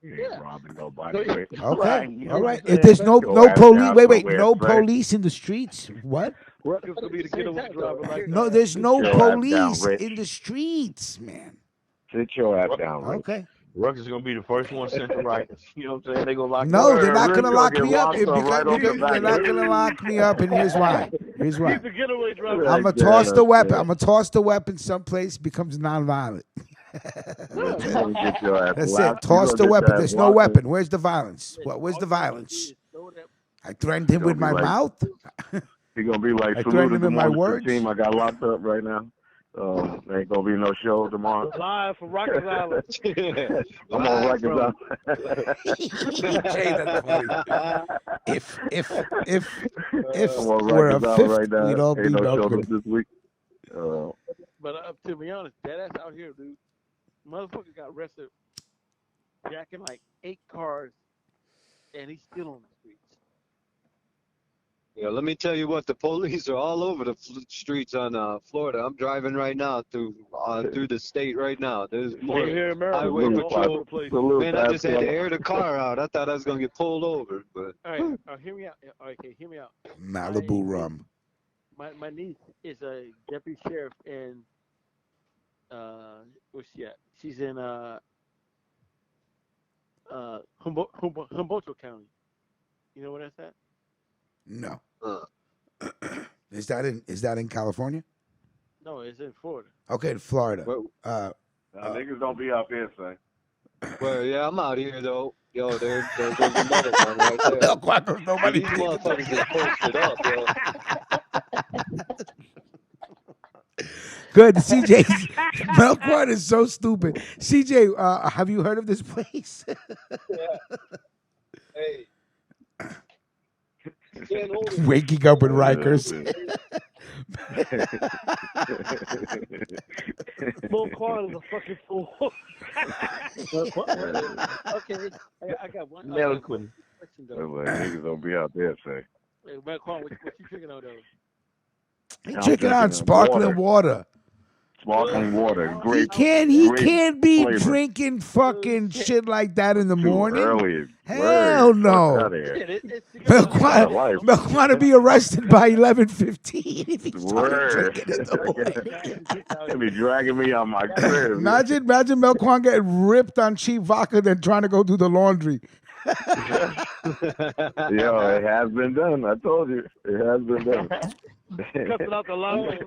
You Yeah. ain't robbing nobody. So- Wait. Okay, all right. Yeah, If there's no Go ask police, down wait, somewhere no and play. police in the streets. What? Ruckus will be the getaway driver like No, that. there's no Sit your ass down, police Rich. in the streets, man. Sit your ass down, Rich. Okay. Ruckus is gonna be the first one sent to Rikers. You know what I'm saying? They gonna lock No, you they're up. not Rich gonna gonna lock get me up locked up right off the because back they're of not it. gonna lock me up, and here's why. Here's why. He's the getaway driver. I'm gonna Yeah, toss the weapon. yeah. I'm gonna toss the weapon someplace, becomes nonviolent. Rich is gonna get your ass That's locked. it. Toss You the gonna get weapon. your ass There's no locked up. weapon. Where's the violence? Where's All the you gotta do violence? is throw that. I threatened him Gonna with be my like- mouth. He gonna be like, I salute threatened to him the in my morning words. team. I got locked up right now. There ain't gonna be no show tomorrow. Live from Rikers Island. I'm on Live Rikers Jay, that's funny. If I'm on we're a Rikers Island fifth, right now. we'd all Ain't be no show milkmen. this week. But to be honest, that ass out here, dude. Motherfucker got arrested jacking like 8 cars, and he's still on the streets. Yeah, let me tell you what, the police are all over the streets on Florida. I'm driving right now through the state right now. There's more Same here in Maryland. highway We're all patrol. over the place. Salute, Man, I just had to Pastor. air the car out. I thought I was gonna get pulled over, but All right, hear me out. Okay, hear me out. Malibu rum. My niece is a deputy sheriff in where's she at? She's in Humboldt County. You know where that's at? No. Uh, Is that in California? No, it's in Florida. Okay, in Florida. well, Niggas don't be out there, son. well, yeah, I'm out here though. Yo, there goes another one right there. Why does See, nobody these take it? motherfuckers is posted up, yo. Good. CJ's Melquan is so stupid. CJ, have you heard of this place? Hey, can't hold it. Waking up with Rikers. Mo Kwan is a fucking fool. Okay, I got one Melaquin. question That's though. like niggas don't be out there, say. Hey, Marquand, what you drinking on though? He I'm drinking out drinking sparkling water. Sparkling water, He great. can't great be flavor. drinking fucking shit like that in the Too morning. early. Hell Word. no. Fuck outta here. Melquan life. Melquan to be arrested by 11:15 if he started Word. drinking in the morning. They be dragging me out my crib. Imagine Melquan getting ripped on cheap vodka than trying to go do the laundry. Yo, it has been done. I told you. It has been done. Cussing out the line.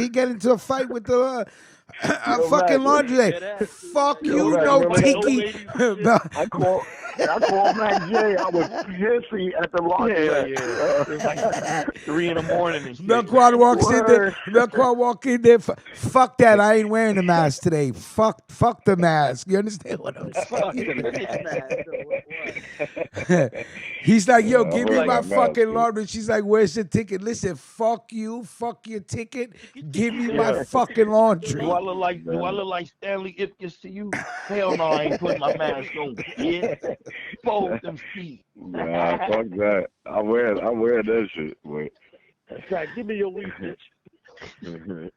He get into a fight with the Yo, fucking Mac, laundry lady. Deadass. Fuck Yo, you, Mac, no remember that old tiki. lady and shit? I called Mac J. I was pissy at the laundry. Yeah. 3 in the morning and shit. Melquan walks in there. Word. Melquan walk in there. Fuck that! I ain't wearing the mask today. Fuck the mask. You understand what I'm Fuck saying? it. He's like, yo, give me like my that mask, fucking dude. laundry. She's like, where's your ticket? Listen, fuck you, fuck your ticket. Give me my fucking laundry. Do I look like Stanley Ipkiss to you? Hell no, I ain't putting my mask on. Yeah. Fold them feet. Nah, fuck that. I wear that shit, boy. That's right. Give me your weed, bitch.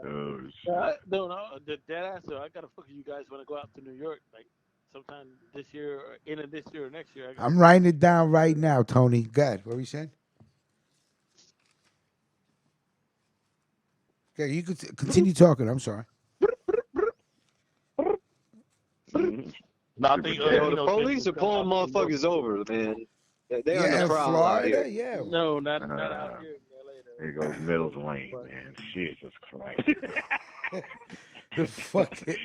Oh shit. No, the dead ass. So I gotta fuck you guys when I go out to New York, like sometime this year, or end of this year or next year. I'm writing it down right now, Tony. Good. What were you saying? Okay, you could continue talking. I'm sorry. No, I think Yo, the police are pulling motherfuckers over, man. They're on the prowl out Florida, here. yeah. No, not out here in LA. Here goes Middle's Lane, man. Jesus Christ. The fucking.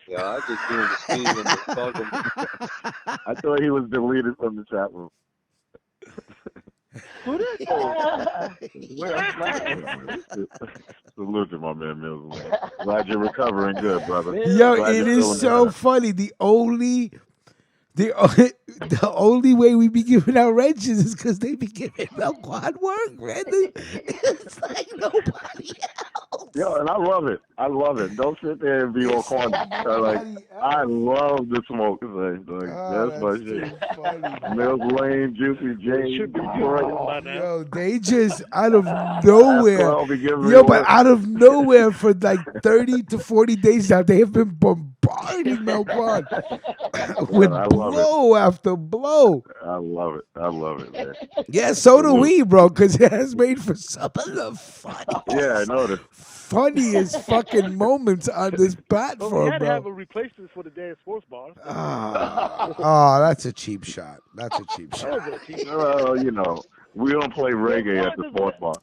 Yeah, I just doing the speed and the fucking. I thought he was deleted from the chat room. Salute to my man Mills Lane. Glad you're recovering good, brother. Yo, Glad it you're is feeling so better. funny. The only way we be giving out wrenches is because they be giving out quad work, man. It's like nobody else. Yo, and I love it. Don't sit there and be all corny. I love the smoke. That's my shit. Mills Lane, Juicy J, Detroit. Yo, they just out of nowhere. I'll be giving Yo, you but work. out of nowhere for like 30 to 40 days now, they have been bombarding Melquan with I love it. blow after blow. I love it, man. Yeah, so do we, bro, because it has made for some of the Yeah, I noticed. funniest fucking moments on this But we platform, had to have bro. a replacement for the damn sports bar. Oh, that's a cheap shot. That's a cheap shot. Well, you know, we don't play reggae at the sports bar.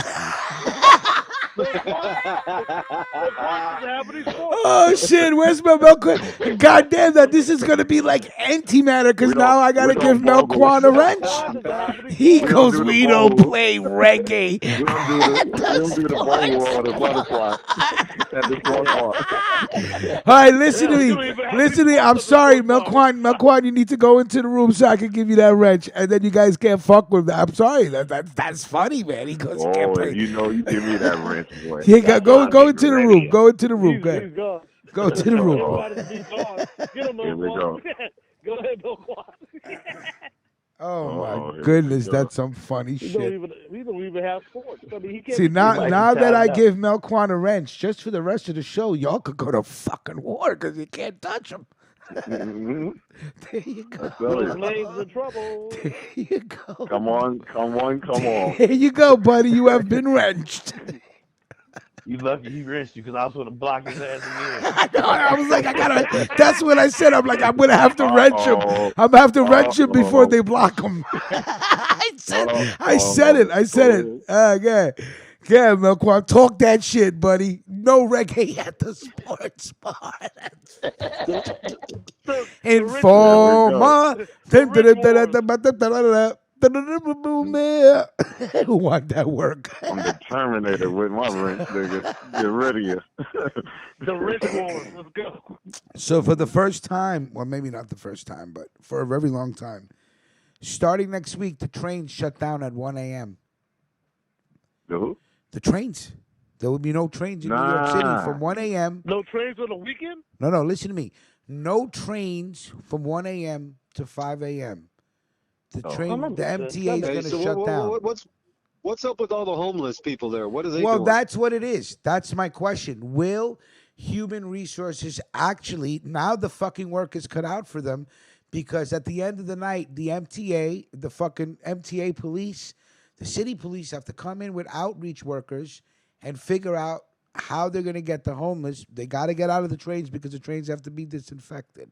Oh shit, where's my Melquan? God damn that this is gonna be like antimatter because We don't- now I gotta we give don't Melquan a wrench. He We don't goes, do the we don't bowl. play reggae. We don't do the bowl or the butterfly at the sports bar. All right, listen to me. Listen to me. I'm sorry, Melquan, you need to go into the room so I can give you that wrench, and then you guys can't fuck with that. I'm sorry. That's funny, man. He goes, can't Oh, play. you know you give me that wrench, boy. Yeah, go into the room. Go into the room. Go He's ahead. gone. Go to the room. Everybody's gone. Get him, Here we go. Go ahead, Bill Quan. Oh here my we goodness, go. that's some funny We shit. don't even have sports. I mean, he can't See, be now like- now that I tied up. give Melquan a wrench, just for the rest of the show, y'all could go to fucking war because you can't touch him. Mhm. There you go. Tell His you. name's in trouble. There you go. Come on. There you go, buddy. You have been wrenched. You lucky he rinsed you because I was going to block his ass again. I know. I was like, I gotta. That's what I said. I'm like, I'm gonna have to wrench him. Uh-oh. I'm gonna have to wrench him before Uh-oh. they block him. I said, I said it. Uh-oh. I said it. Yeah, yeah, Melquan, talk that shit, buddy. No reggae at the sports bar. The the, the There ritual. we go. Informer. The rich wars. Who want that work? I'm the Terminator with my wrench, nigga. Get rid of you. The rich wars. Let's go. So for the first time, well, maybe not the first time, but for a very long time, starting next week, the trains shut down at 1 a.m. The who? The trains. There will be no trains in New York City Nah. from 1 a.m. No trains on the weekend. No, listen to me. No trains from 1 a.m. to 5 a.m. The Oh. train, the MTA is Hey, going to so shut down. what's up with all the homeless people there? What are they Well, doing? that's what it is. That's my question. Will human resources actually, now the fucking work is cut out for them, because at the end of the night, the MTA, the fucking MTA police, the city police have to come in with outreach workers and figure out how they're going to get the homeless. They got to get out of the trains because the trains have to be disinfected.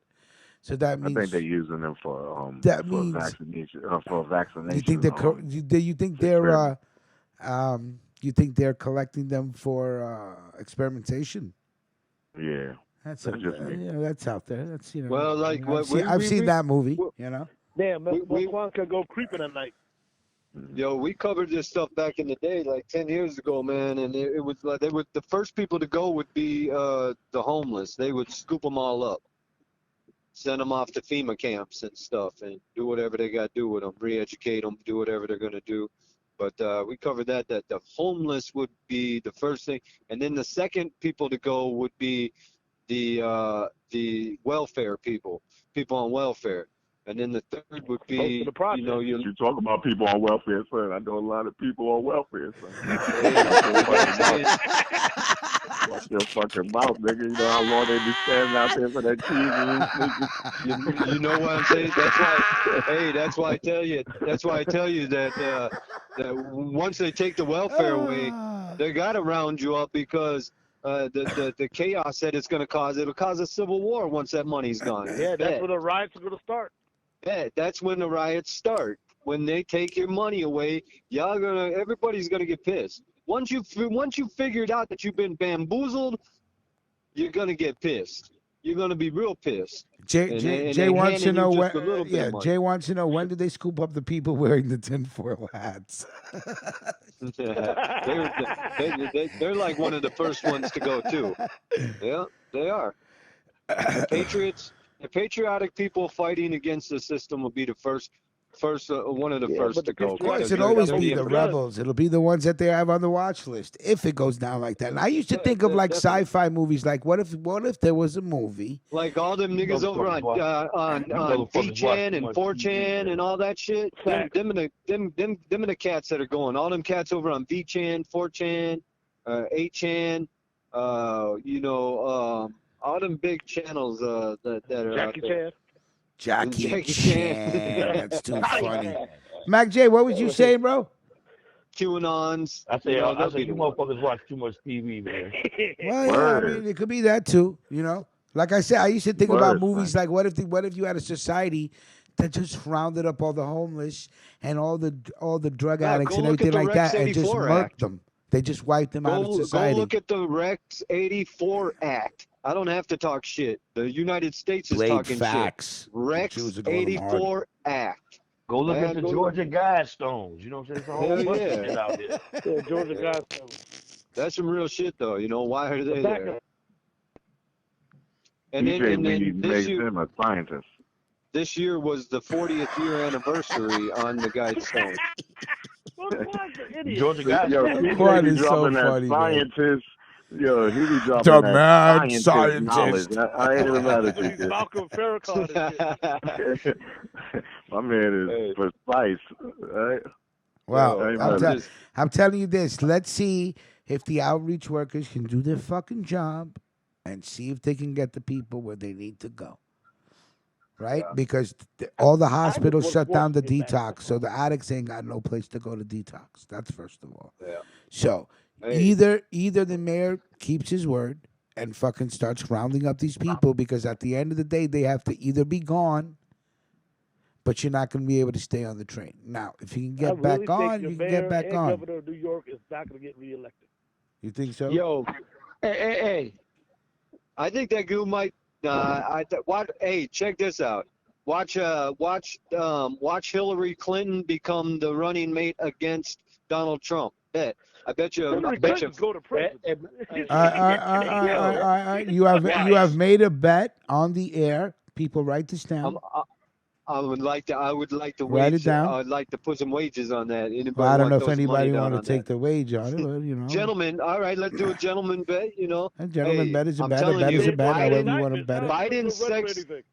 So that I think means they're using them for that for means vaccination for vaccination. you think you think they're experiment. you think they're collecting them for experimentation? Yeah, That's that's just me. that's out there. That's Well, like what I've seen that movie. we, You know. Damn, we Quan could go creeping at night. Yo, we covered this stuff back in the day, like 10 years ago, man, and it was like they would the first people to go would be the homeless. They would scoop them all up, send them off to FEMA camps and stuff, and do whatever they got to do with them, re-educate them, do whatever they're gonna do. But we covered that the homeless would be the first thing, and then the second people to go would be the welfare people on welfare, and then the third would Most be of the project. You talk about people on welfare, son. I know a lot of people on welfare, son. Watch your fucking mouth, nigga. You know how long they be standing out there for that cheese and You know what I'm saying? That's why. Hey, that's why I tell you. That's why I tell you that that once they take the welfare away, they got to round you up because the chaos that it's going to cause, it'll cause a civil war once that money's gone. Yeah, that's where the riots are gonna start. Yeah, that's when the riots start. When they take your money away, everybody's gonna get pissed. Once you figured out that you've been bamboozled, you're gonna get pissed. You're gonna be real pissed. Jay wants to handing you know just when. a little bit Yeah, of money. Jay wants to know when did they scoop up the people wearing the tinfoil hats? They're like one of the first ones to go too. Yeah, they are. The patriotic people fighting against the system will be the first one of the first but to the go. Of course, because it'll always they're be the immigrants. rebels. It'll be the ones that they have on the watch list if it goes down like that. And I used to think of like Definitely. sci-fi movies, like what if there was a movie? Like all them niggas over on motherfuckers 4chan watch and too much 4chan TV, and all that shit. Them are the cats that are going. All them cats over on VChan, 4chan, 8chan, all them big channels that are out Jackie there. Chan. Jackie Jackie Chan. Chan. That's too funny. Mac J, what was you saying, bro? QAnons. I say, they'll I be say, you the ones. motherfuckers watch too much TV, man. Well, yeah, I Word. mean, it could be that too. You know, like I said, I used to think about Word, movies man. like what if you had a society that just rounded up all the homeless and all the drug Yeah, addicts go and look at everything the like that, Rex and just 84 murked Act. them. They just wiped them out of Go society. look at the Rex 84 Act. I don't have to talk shit. The United States is Blade talking facts. shit. Rex Jews are going hard. 84 Act. Go look Man, at the go Georgia Guidestones. You know what I'm saying? It's a whole Hell bunch yeah. of shit out there. Yeah, Georgia guys. That's some real shit, though. You know, why are they Back there? up. And DJ then Weed this makes year, him a scientist. this year was the 40th year anniversary on the Guidestone. What was the idiot? Georgia Yo, Guidestones. Quan TJ be is so dropping that funny, man. scientist. Yo, he be dropping The that mad scientist knowledge. scientist. I ain't even mad at you, He's kid. Malcolm Farrakhan and shit. My man Hey. is precise. Right? Well, I ain't I'm, mad te- at just- I'm telling you this. Let's see if the outreach workers can do their fucking job and see if they can get the people where they need to go. Right? Because all the hospitals want shut down the sports to get back. detox, so the addicts ain't got no place to go to detox. That's first of all. Yeah. So Hey, either the mayor keeps his word and fucking starts rounding up these people, because at the end of the day they have to either be gone, but you're not going to be able to stay on the train. Now, if you can I get really back think on, your you can get mayor back and on. governor of New York is not going to get reelected. You think so? yo, Hey. I think that goo might. Hey, check this out. Watch Hillary Clinton become the running mate against Donald Trump. Bet. I bet you. Hillary I bet you. Clinton go to prison. You have made a bet on the air. People, write this I'm, down. I would like to. I would like to Write it down. I'd like to put some wages on that. Well, Anybody I don't want know to if throw some money anybody down want to on take that? the wage on it, but Gentlemen, all right, let's do a gentleman bet. a gentleman Hey, bet is a I'm bet. A telling bet is a you, bet. However you Biden, want to bet it. Biden's Don't run for sex, anything.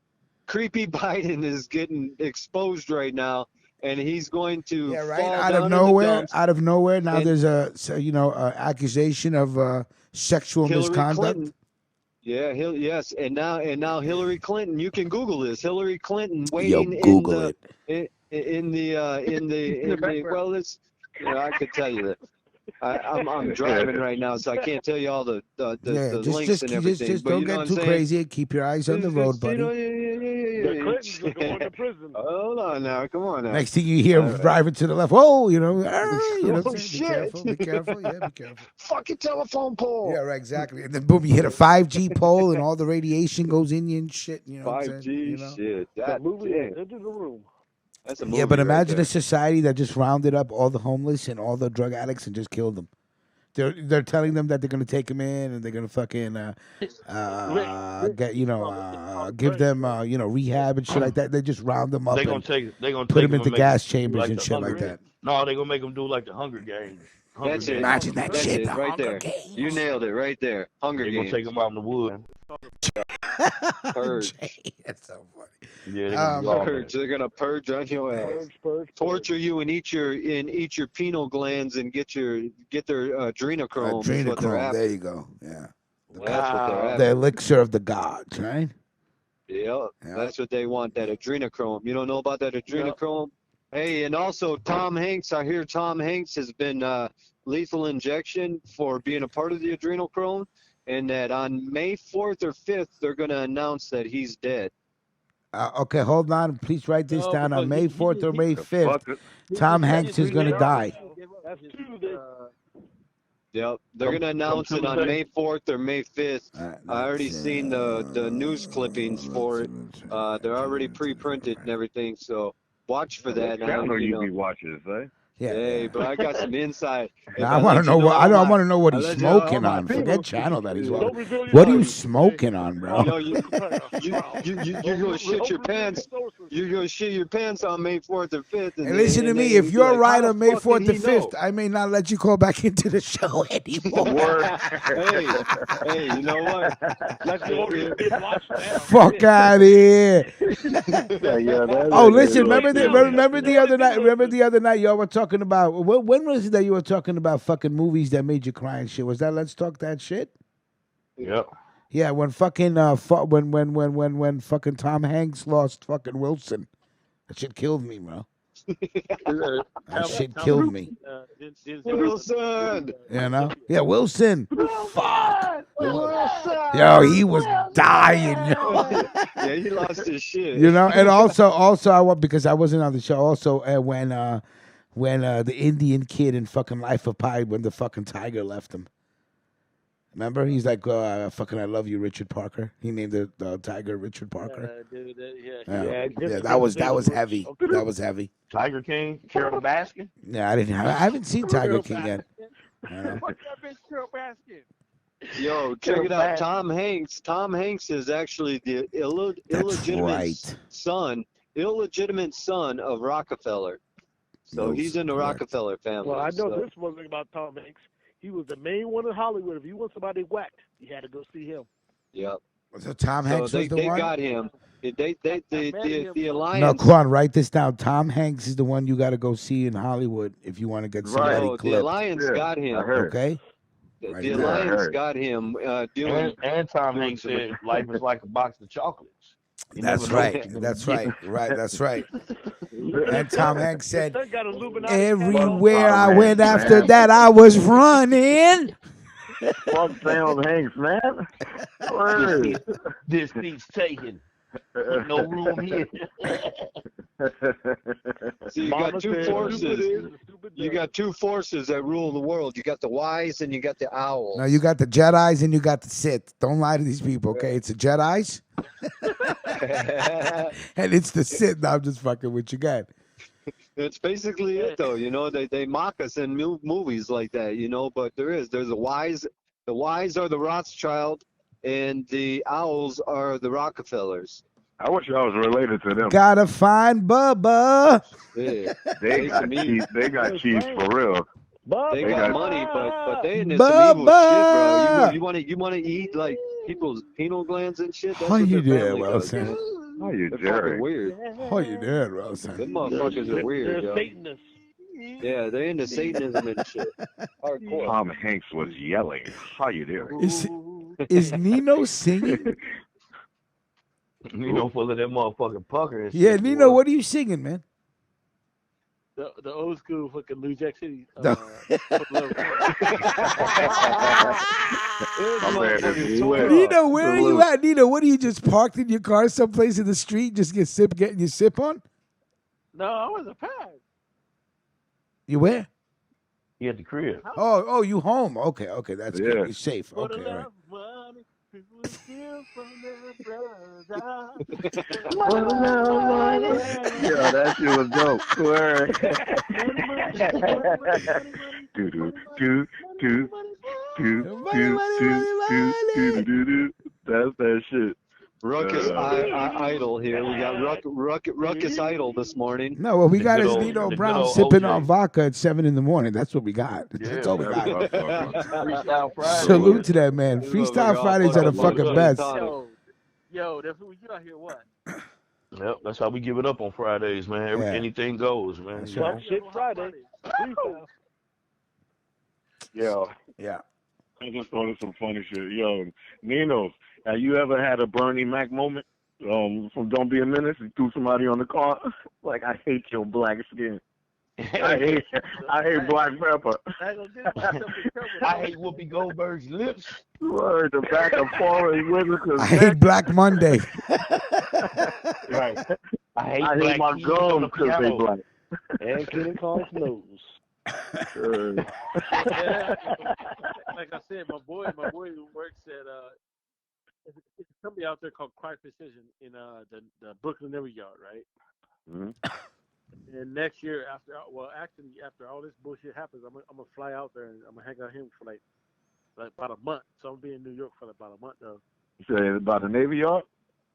creepy Biden is getting exposed right now, and he's going to Yeah, right. fall Out of down in the nowhere, dumps. now And there's a accusation of sexual Hillary misconduct. Clinton. Yeah, yes, and now Hillary Clinton. You can Google this. Hillary Clinton Yo, waiting Google it. in the well, it's I could tell you that. I'm driving right now, so I can't tell you all the Yeah, links and everything. just But don't you know get what I'm too saying? crazy. Keep your eyes on the road, buddy. The Clintons are going to prison. Hold on now, come on now. Next thing you hear, All right. driving to the left. Whoa, you know what Oh, I'm saying? Be shit. careful. Be careful. Yeah, be careful. Fucking telephone pole. Yeah, right, exactly. And then boom, you hit a 5G pole, and all the radiation goes in you and shit. You know what I'm 5G saying? You know? shit. The That movie damn. Into the Room. That's a movie Yeah, but right imagine there. a society that just rounded up all the homeless and all the drug addicts and just killed them. They're telling them that they're gonna take them in and they're gonna fucking give them rehab and shit like that. They just round them up They gonna and take put them them into and make them gas do chambers like and the shit Hunger like that. No, they gonna make them do like the Hunger Games. That's it. Imagine that That's shit. it The right Hunger there. Games. You nailed it right there. Hunger They gonna Games. take them out in the woods. Purge. That's so funny. Yeah, they gonna do all Purge. that. They're gonna purge on your ass. Purge. Torture you and eat your pineal glands and get their adrenochrome. Is what they're Adrenochrome. after. There you go. Yeah. That's what they're The after. elixir of the gods, right? Yeah, that's what they want. That adrenochrome. You don't know about that adrenochrome? Hey, and also Tom Hanks. I hear Tom Hanks has been lethal injection for being a part of the adrenochrome, and that on May 4th or 5th they're going to announce that he's dead. Okay, hold on. Please write this down. On May 4th or May 5th, Fuck it. Tom Hanks is going to die. That's Tuesday. Yep, they're going to announce it on May 4th or May 5th. I already seen the news clippings for it. They're already pre-printed and everything, so watch for that. Channel you be watching, say? Yeah. Hey, but I got some insight. Now, I want to know what I want to know what he's smoking on. Forget channel that he's on. What are you smoking on, bro? You're gonna shit your pants. You're gonna shit your pants on May 4th or 5th. And listen to me. If you're right on May 4th or 5th, I may not let you call back into the show anymore. Hey, you know what? Fuck out of here. Oh, listen. Remember the other night. Remember the other night y'all were talking about. When was it that you were talking about fucking movies that made you cry and shit? Was that Let's Talk That Shit? Yep. Yeah, when fucking when fucking Tom Hanks lost fucking Wilson, that shit killed me, bro. That shit killed me. Wilson. You know? Yeah, Wilson. Fuck. Yo, he was dying. Yo. Yeah, he lost his shit. You know, and also I want, because I wasn't on the show. Also, when the Indian kid in fucking Life of Pi, when the fucking tiger left him. Remember, he's like, "Fucking, I love you, Richard Parker." He named the tiger Richard Parker. That was heavy. That was heavy. Tiger King, Carol Baskin. Yeah, I haven't seen Tiger King yet. What's that bitch Carol Baskin? Yo, check it out. Tom Hanks is actually the illegitimate son of Rockefeller. So he's in the Rockefeller family. Well, I know this one thing about Tom Hanks. He was the main one in Hollywood. If you want somebody whacked, you had to go see him. Yep. So Tom Hanks was the they one? They got him. The alliance. No, come on, write this down. Tom Hanks is the one you got to go see in Hollywood if you want to get somebody clipped. The alliance got him. Okay. The alliance got him. And Tom Hanks said life is like a box of chocolates. You never That's know what right. you're gonna That's get. right. Right. That's right. And Tom Hanks Your said, son got Illuminati tattoo on his "Everywhere Tom I arm. went Hanks, after man. that, I was running." Fuck Sam Hanks, man. This Word. seat, this seat's taken. No room here. See, you got Mama two said, forces. stupid is, stupid You does. got two forces that rule the world. You got the wise and you got the owls. No, you got the Jedi's and you got the Sith. Don't lie to these people, okay? It's the Jedi's and it's the Sith. No, I'm just fucking with you, guys. It's basically it, though. You know, they mock us in movies like that. You know, but there's the wise. The wise are the Rothschild, and the owls are the Rockefellers. I wish I was related to them. Gotta find Bubba. Yeah, They they got some cheese. They got cheese for real. They They got got money, but they into some evil shit, bro. You want to eat like people's pineal glands and shit. That's How what you their doing, family does, Wilson? man. How you, They're Jerry? fucking weird. How you doing, Wilson? Them motherfuckers are weird, They're yo. Satanists. Yeah, they're into Satanism and shit. Hardcore. Tom Hanks was yelling. How you doing? Is Nino singing? You know, full of that motherfucking pucker and Yeah, shit. Nino, boy. what are you singing, man? The old school fucking New Jack City. The- Put Love. My man is lit. Nino, where are you Salute. at? Nino, what are you just parked in your car someplace in the street, just getting your sip on? No, I was a pad. You where? He at the crib. Oh, you home? Okay, that's good. Yeah. You're safe. For the Okay, all right. love money, people steal from their brothers. Yeah, that shit was dope. Swear. do do do do do do. That's that shit. Ruckus Idol here. We got Ruckus Idol this morning. No, what we The got good is old- Nino the Brown good old sipping OJ. on vodka at 7 a.m. That's what we got. Yeah, That's all we man. got. Freestyle Friday. Salute to that man. This Freestyle motherfucker Fridays are the all fucking fucking best. tonic. Yo, that's what you out here. What? Yep, that's how we give it up on Fridays, man. Yeah. Anything goes, man. That's you right. know? Shit Friday. Freestyle. Yo, Yeah. I just thought of some funny shit. Yo, Nino, have you ever had a Bernie Mac moment? From Don't Be a Menace, he threw somebody on the car. Like, I hate your black skin. I hate black pepper. I ain't gonna get myself in trouble. I hate Whoopi Goldberg's lips. Word, the back and forward with I hate Black Monday. Right. I hate I black hate my keys on gums the because they piano. black. And Kenny Kong's nose. Yeah. Like I said, my boy who works at it's a company out there called Cry Precision in the Brooklyn Navy Yard, right? Mhm. And next year, after all this bullshit happens, I'm gonna fly out there and I'm gonna hang out with him for like about a month. So I'm gonna be in New York for about a month though. You say about the Navy Yard?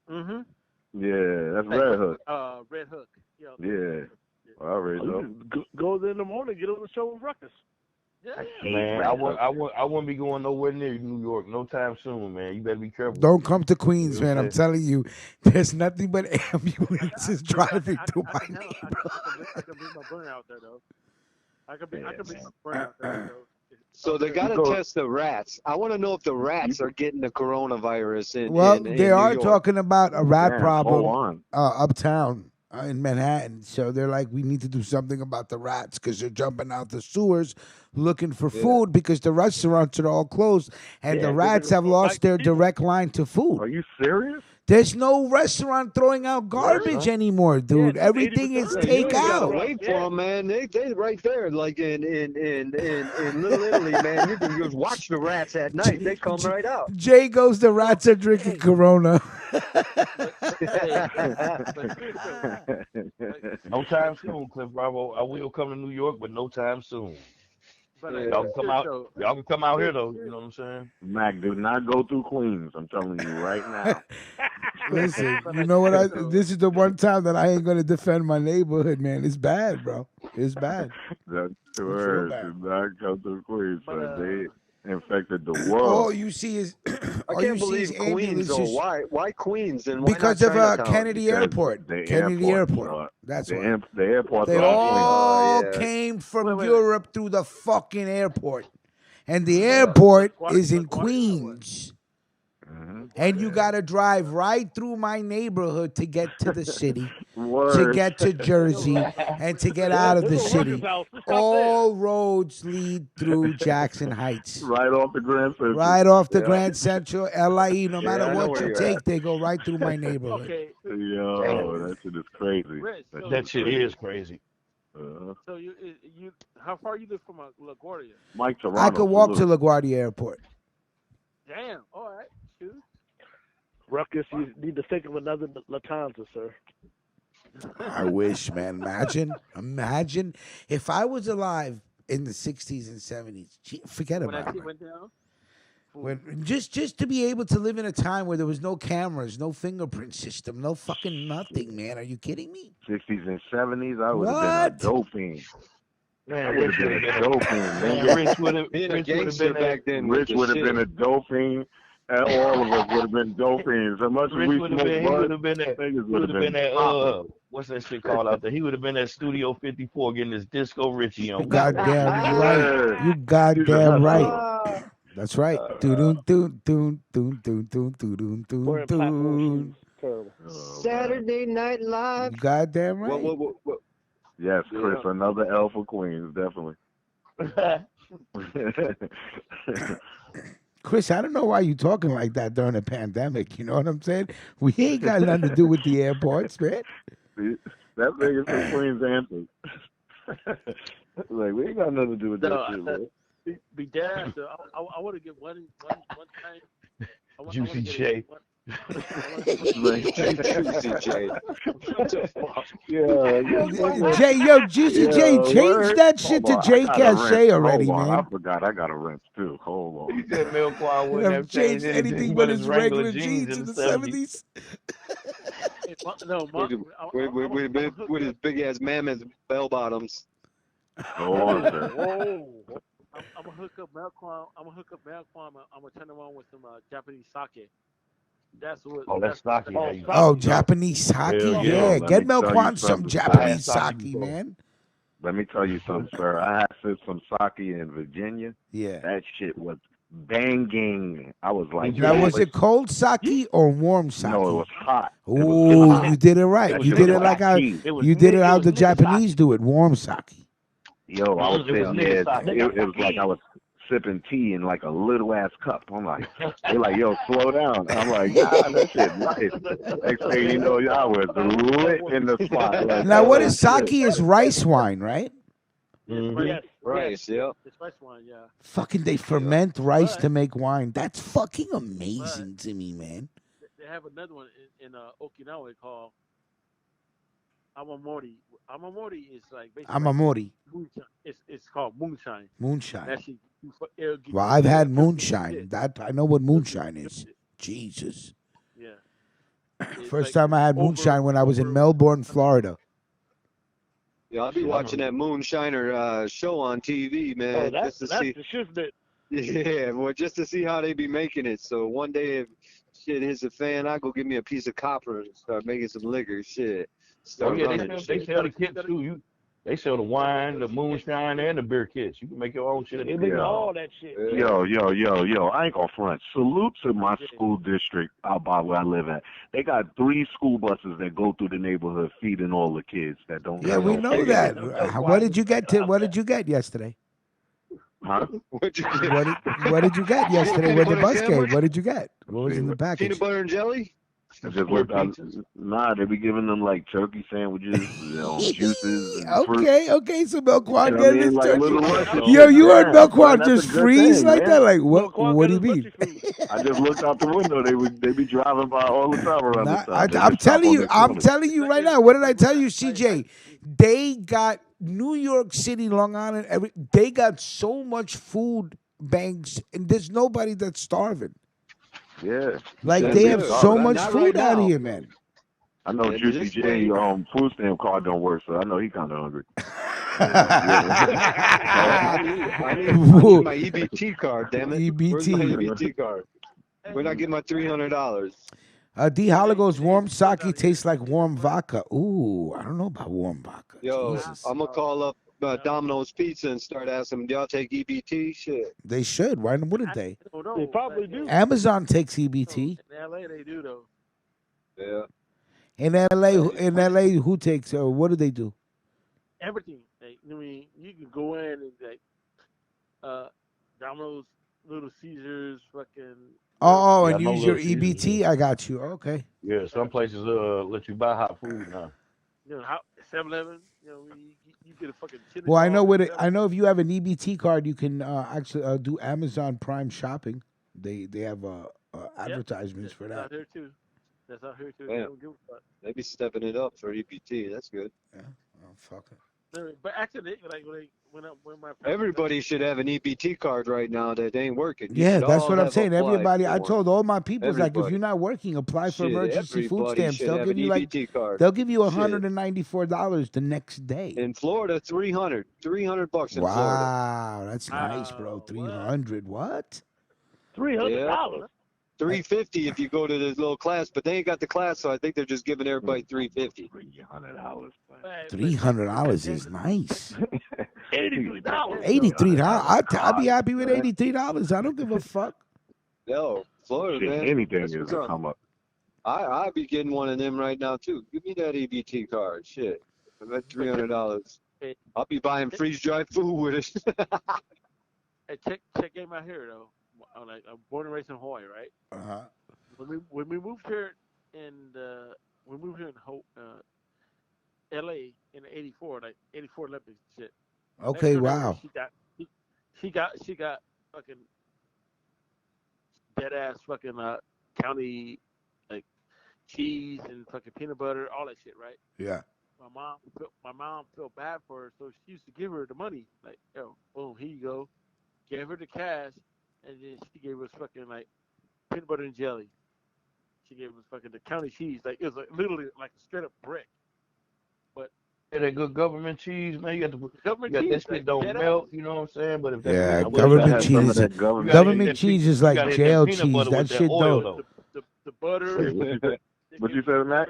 Mm-hmm. Yeah, that's Red Hook. Red Hook. Yeah. Yeah. I already know. Go there in the morning, get on the show with Ruckus. Yeah. Man, I wouldn't be going nowhere near New York no time soon, man. You better be careful. Don't come to Queens, man. I'm Okay. telling you, there's nothing but ambulances driving through my I can bring my burn out there though. I can bring my burn out there though. So they got to test the rats. I want to know if the rats are getting the coronavirus in. Well, in they New are York. talking about a rat Damn, problem hold on. uptown in Manhattan. So they're like, we need to do something about the rats because they're jumping out the sewers looking for food because the restaurants are all closed and the rats have lost their direct line to Are food. you serious? There's no restaurant throwing out garbage anymore, dude. Everything is Yeah, you ain't gotta takeout. wait for them, man. They right there, like in Little Italy, man. You can just watch the rats at night. They come right out. Jay goes, the rats are drinking Corona. No time soon, Cliff Bravo. I will come to New York, but no time soon. But Y'all can come out. Y'all can come out here though. You know what I'm saying? Mac, do not go through Queens. I'm telling you right now. Listen, you know what? This is the one time that I ain't gonna defend my neighborhood, man. It's bad, bro. It's bad. That's feel word. bad. Do not go through Queens. But, So they infected the All world. you see is I all you can't see believe is Queens. Though. ambulances Why Queens and why because not of Chinatown? Kennedy Because Airport. the Kennedy airport, Airport. That's The, why. the airports They are all yeah. came from Wait. Europe through the fucking airport, and the airport is in LaGuardia or what? Queens. And you got to drive right through my neighborhood to get to the city, to Word. get to Jersey, and to get out of the There's a Rutgers city. house. Let's stop there. All roads lead through Jackson Heights. Right off the Grand Central. Right off the Yeah. Grand Central, LIE. No matter I know what where you you're take, at. they go right through my neighborhood. Okay, Yo, that shit is crazy. Rich. So, That shit is crazy. so you, how far you live from LaGuardia? Mike Toronto. I could walk to LaGuardia Airport. Damn. All right. Shoot. Ruckus, you need to think of another Latanza, sir. I wish, man. Imagine if I was alive in the 60s and 70s. Gee, forget When about that it. shit went down. Just to be able to live in a time where there was no cameras, no fingerprint system, no fucking nothing, man. Are you kidding me? 60s and 70s, I would have What? been a dope fiend. Man, I would have been a dope fiend. Man, Rich would have Being a been gangster back then. Rich would have been a dope fiend. And all of us would have been dope fiends. As much as Rich we would have smoked been. He bud, would have been that. niggas Would have been that. popping. What's that shit called out there? He would have been at Studio 54 getting his Disco Richie on. Goddamn right. You goddamn right. That's right. Doon doon doon doon doon doon doon doon Wearing platform doon. shoes. Terrible. Saturday Night Live. You goddamn right. What? Yes, Chris, another L for Queens, definitely. Chris, I don't know why you talking like that during the pandemic. You know what I'm saying? We ain't got nothing to do with the airports, man. That thing is some Queens anthem. Like, we ain't got nothing to do with that shit, man. Be dead. So I want to get one time. Juicy J. Juicy J. Yeah. Jay, yo, Juicy J, change word. that shit to Hold on, J I got a Cachet wrench. already, Hold on, man. I forgot I got a wrench too. Hold on. He said Milquan wouldn't Have have changed changed anything but his regular jeans in the 70s. No, With his big ass mammoth bell bottoms. Go on, sir. Whoa. I'm gonna hook up Malcolm. I'm gonna turn him on with some Japanese sake. That's what. Oh, that's sake. How you Oh, Japanese sake? Hell yeah. Yeah, Let get me tell you Melquan some something. Japanese I had sake sake, before. man. Let me tell you something, sir. I had some sake in Virginia. Yeah. That shit was banging. I was like, Now, was it cold sake or warm sake? No, it was hot. It was Ooh, hot. you did it right. That You shit did was it like how hot. It was you did nigga- it how was the nigga Japanese sake. do it, warm sake. Yo, I was It was sitting nigga there. sake. It was like I was sipping tea in like a little ass cup. I'm like, they're like, yo, slow down. I'm like, nah, that shit nice. Next thing you know, y'all was lit in the spot. Like, Now, what oh, is sake? shit. Is rice wine, right? Mhm. Yes. Rice, yeah. It's rice wine. Yeah. Fucking, they ferment rice But- to make wine. That's fucking amazing to me, man. They have another one in Okinawa called Amamori. Amamori is like basically Amamori, moonshine. It's called moonshine. moonshine. That shit, it'll give Well, you- I've had it'll give you moonshine. shit. That I know what moonshine is. Jesus. Yeah. It's First like time I had over- moonshine when I was in over- Melbourne, Florida. Yeah, I'll be watching that Moonshiner show on TV, man. Oh, that's just to see. the shift that. Yeah, well, just to see how they be making it. So one day, if shit hits a fan, I go get me a piece of copper and start making some liquor. Shit, Oh start yeah, running. they sell the kits too. They sell the wine, the moonshine, and the beer kits. You can make your own shit at the They make crib. all that shit. Yeah. Yo, I ain't gonna front. Salute to my school district out by where I live at. They got 3 school buses that go through the neighborhood feeding all the kids that don't Yeah, have we no know food. that. What did you get? What did you get yesterday? Huh? What'd you get? What did you get yesterday when the Peanut bus butter came? sandwich? What did you get? What was in the package? Peanut butter and jelly? I just looked out. Nah, they be giving them like turkey sandwiches, juices, and fruit. Okay, so Melquan You know what I getting mean? his Like turkey. little lunches. Yo, you heard Yeah, Melquan that's just a good freeze thing, like man. that? Like, what? Milquan What do you got his mean? butcher food. I just looked out the window. They be driving by all the time around Nah, this time. They I'm just stop telling on you, the I'm corner. telling you right now. What did I tell you, CJ? They got New York City, Long Island. They got so much food banks, and there's nobody that's starving. Yeah. Like That's they have good. so Not much right food out now. here, man. I know Yeah, Juicy this J way- food stamp card don't work, so I know he kind of hungry. I need my EBT card, damn it. Where's my EBT. EBT card? Where'd I get my $300? D. Hollow goes, warm sake tastes like warm vodka. Ooh, I don't know about warm vodka. Yo, Jesus. I'm gonna call up Domino's Pizza and start asking them, do y'all take EBT? Shit. They should. Why wouldn't they? don't know. They probably Like, do. Amazon takes In EBT. LA, they do though. Yeah. In LA, who takes? What do they do? Everything. Like, I mean, you can go in and like, Domino's, Little Caesars, fucking. Oh, Yeah, I and know use your Little Caesars, EBT. I got you. Okay. Yeah, some places let you buy hot food now. You know, 7-Eleven. You know, you get a fucking chili Well, I know dog. I know if you have an EBT card, you can actually do Amazon Prime shopping. They have advertisements for That's that. out here too. That's out here too. Yeah. They don't give a fuck. They be stepping it up for EBT. That's good. Yeah. Oh, fuck it. But actually, like when my Everybody should have an EBT card right now that ain't working. You Yeah, should that's all what I'm have saying. applied Everybody, I for one. told all my people, like, if Everybody. you're not working, apply for Shit, emergency food everybody stamps. should They'll have give an you like EBT card. they'll give you Shit. $194 the next day. In Florida, $300 bucks in Florida. Wow, that's nice, bro. Wow, 300. What? $300. $350 if you go to this little class, but they ain't got the class, so I think they're just giving everybody $350. $300. $300 is nice. $83. $83. I'd be happy with $83. I don't give a fuck. Yo, Florida, Shit, man. anything That's is what's a up. come up. I'd be getting one of them right now too. Give me that EBT card. Shit. For that $300. I'll be buying freeze dried food with it. Hey, check game out here though. I'm born and raised in Hawaii, right? Uh-huh. When we moved here LA in '84, like '84 Olympics shit. Okay, Next door neighbor, wow. She got fucking dead ass fucking county like cheese and fucking peanut butter, all that shit, right? Yeah. My mom felt bad for her, so she used to give her the money. Like, yo, boom, here you go. Gave her the cash, and then she gave us fucking like peanut butter and jelly. She gave us fucking the county cheese. Like, it was like, literally like a straight up brick. But Yeah, that good government cheese, man. You got government that cheese, shit like, don't dead melt. ass. You know what I'm saying? But if that Yeah, peanut butter government got cheese some of is that government. government cheese is like jail cheese. That shit don't. The butter. What you said, Mac?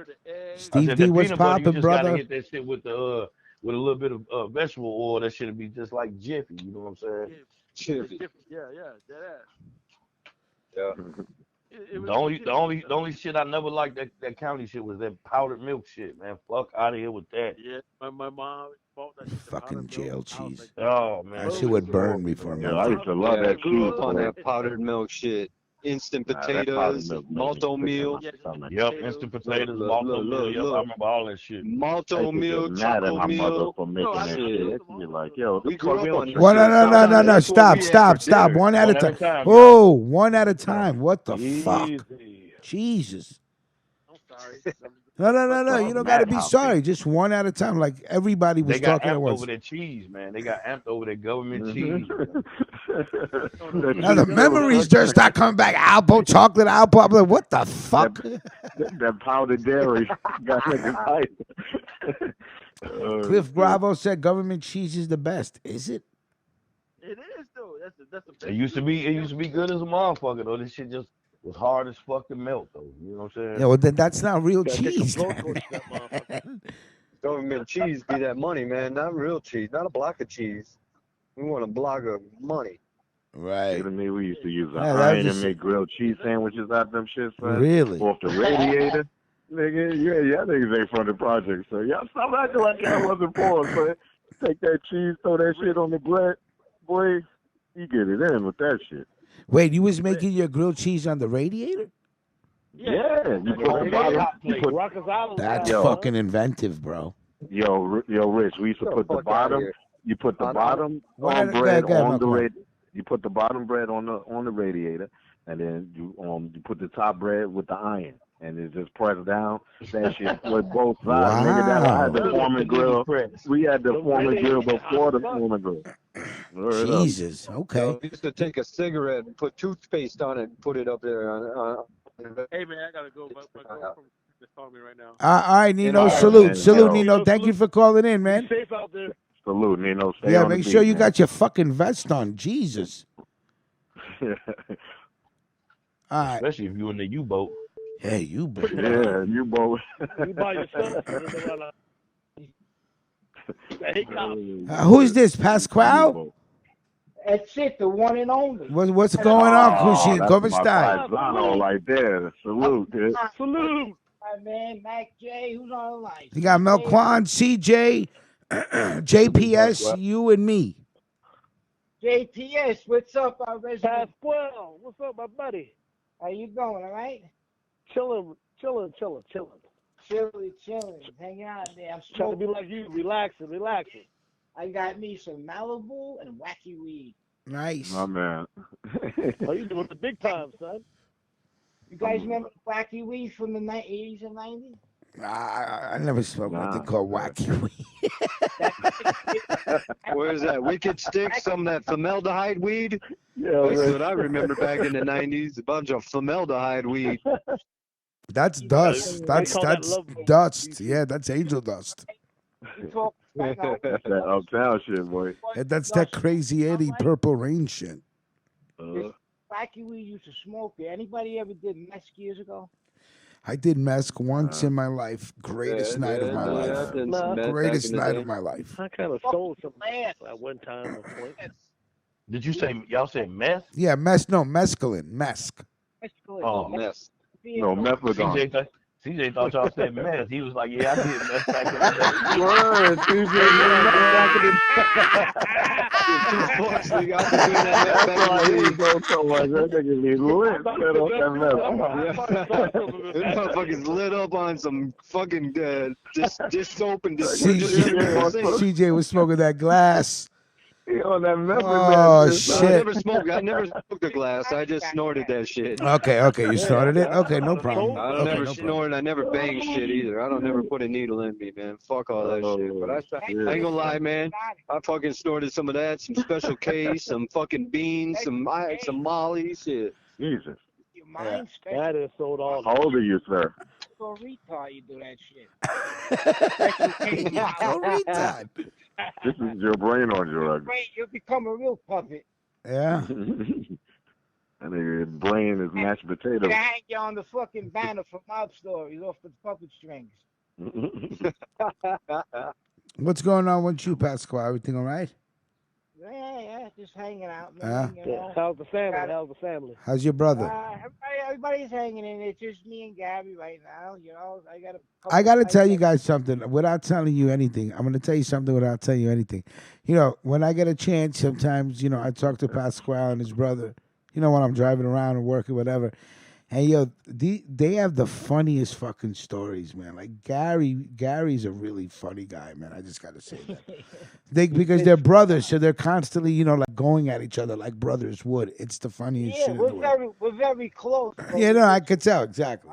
Steve D, what's poppin', You just brother? gotta hit that shit with a little bit of vegetable oil. That shit'll be just like Jiffy. You know what I'm saying? Chippy. Yeah, dead ass. Yeah. The The only shit I never liked that county shit was that powdered milk shit, man. Fuck out of here with that. Yeah, my mom bought that shit. Fucking jail cheese. Oh man, That shit would burn me for a Yeah, I minute. used to love Yeah, I that grew cheese. up on boy. that powdered milk shit. Instant Nah, that powdered potatoes, milk malto made me sick meal, to my stomach. Yep, instant potatoes, malto meal. Yep, I remember all that shit. I malto used to meal, get mad at choco my mother meal. for making that I shit. shit. It used to be like, yo, We this grew fuck up on milk One, shit. no. That's what we had for Stop. dinner. One at a time. time. Oh, one at a time. What the fuck? Easy. Jesus. I'm sorry. No. You don't gotta be Madhouse, sorry. man. Just one at a time. Like everybody was They got talking at amped once. over that cheese, man. They got amped over that government cheese. Now the memories just start coming back. Alpo, chocolate Alpo. I'm like, what the fuck? that powdered dairy got niggas hype. Cliff Bravo said government cheese is the best. Is it? It is though. That's the best. It used to be good as a motherfucker though. This shit just was hard as fucking melt though. You know what I'm saying? Yeah, well then that's not real Gotta take a cheese. blowtorch to that motherfucker. Government cheese be that money, man. Not real cheese. Not a block of cheese. We want a block of money. Right. To me, we used to use an Yeah, that iron was and just- make grilled cheese sandwiches out them shit, son. Really? Off the radiator. Nigga, yeah, niggas ain't from the project, so y'all stop acting like y'all wasn't poor, son. Take that cheese, throw that shit on the bread, boy. You get it in with that shit. Wait, you was making your grilled cheese on the radiator? Yeah, you put the bottom. You put, Rikers Island. That's Yo. fucking inventive, bro. yo, Rich. We used to Get the put the fuck outta bottom. here. You put the On- bottom Go ahead, bread go ahead, on the Malcolm. You put the bottom bread on the radiator, and then you put the top bread with the iron, and it just pressed down. That shit with both sides. Nigga, that I had the Wow. Foreman grill. We had the Foreman grill before the Foreman grill. Word up. Jesus. Okay. So we used to take a cigarette and put toothpaste on it and put it up there. Hey man, I gotta go. My girlfriend is calling me right now. All right, Nino. All right, Salute. man. Salute, Yo. Nino. Thank you for calling in, man. Be safe out there. Salute, Nino. Stay Yeah, on the make sure beat, you man. got your fucking vest on. Jesus. All right. Especially if you in the U-boat. Hey, you. Yeah, you both. You by yourself. Hey, cop. Who's this, Pasquale? Unbelievable. That's it, the one and only. What's going on, Kushin? That's ¿Cómo my está? paisano right there. Salute, kid. Salute. Hi, man. Mac J, who's on the line? You got Melquan, CJ, JPS, you and me. JPS, what's up, our resident? Pasquale, what's up, my buddy? How you going, all right? Chilling. Chilling, hanging out there. I'm Trying to be smoking. like you, relaxing. I got me some Malibu and wacky weed. Nice. My man. Oh, you doing the big time, son. You guys remember wacky weed from the 80s and 90s? I never smoked nothing called wacky weed. Where is that? Wicked Stick, some of that formaldehyde weed? Yeah, That's what I remember back in the 90s. A bunch of formaldehyde weed. That's dust. That's call that love boat. dust. Yeah, that's angel dust. We talk right now. That's that uptown shit, boy. And that's that crazy Eddie Purple Rain shit. Wacky weed used to smoke it. Anybody ever did meth years ago? I did mask once in my life. Greatest night of my life. Greatest night of my life. I kind of sold some at one time or point. Did you say y'all said meth? Yeah, mescaline, mesk. Oh, Mess. No, methadone. CJ thought y'all said meth. He was like, yeah, I did meth back in the day. Word, That's why he was going so much. That nigga be lit. Set off that This motherfucker's lit up on some fucking just soap and CJ was smoking that glass. He on that method. Oh, man. shit. I never smoked a glass. I just snorted that shit. Okay, you started it? Okay, no problem. I don't never snort. I never bang shit either. I don't never put a needle in me, man. Fuck all that shit. But I ain't gonna lie, man. I fucking snorted some of that, some Special K, some fucking beans, some Molly, shit. Jesus. Your mind That is sold all. How old are you, sir? for a retard, you do that shit. Oh, retard. This is your brain on drugs. Great, you'll become a real puppet. Yeah. And your brain is mashed potatoes. They hang you on the fucking banner for mob stories off the puppet strings. What's going on with you, Pasquale? Everything all right? Yeah, just hanging out, man. You know. How's the family? How's your brother? Everybody's hanging in. It's just me and Gabby right now. You know, I gotta tell you guys something without telling you anything. I'm gonna tell you something without telling you anything. You know, when I get a chance, sometimes I talk to Pasquale and his brother. When I'm driving around and working, whatever. And they have the funniest fucking stories, man. Like Gary's a really funny guy, man. I just gotta say that. Because they're brothers, so they're constantly, like going at each other like brothers would. It's the funniest shit in the world. We're very close. Yeah, no, I could tell exactly.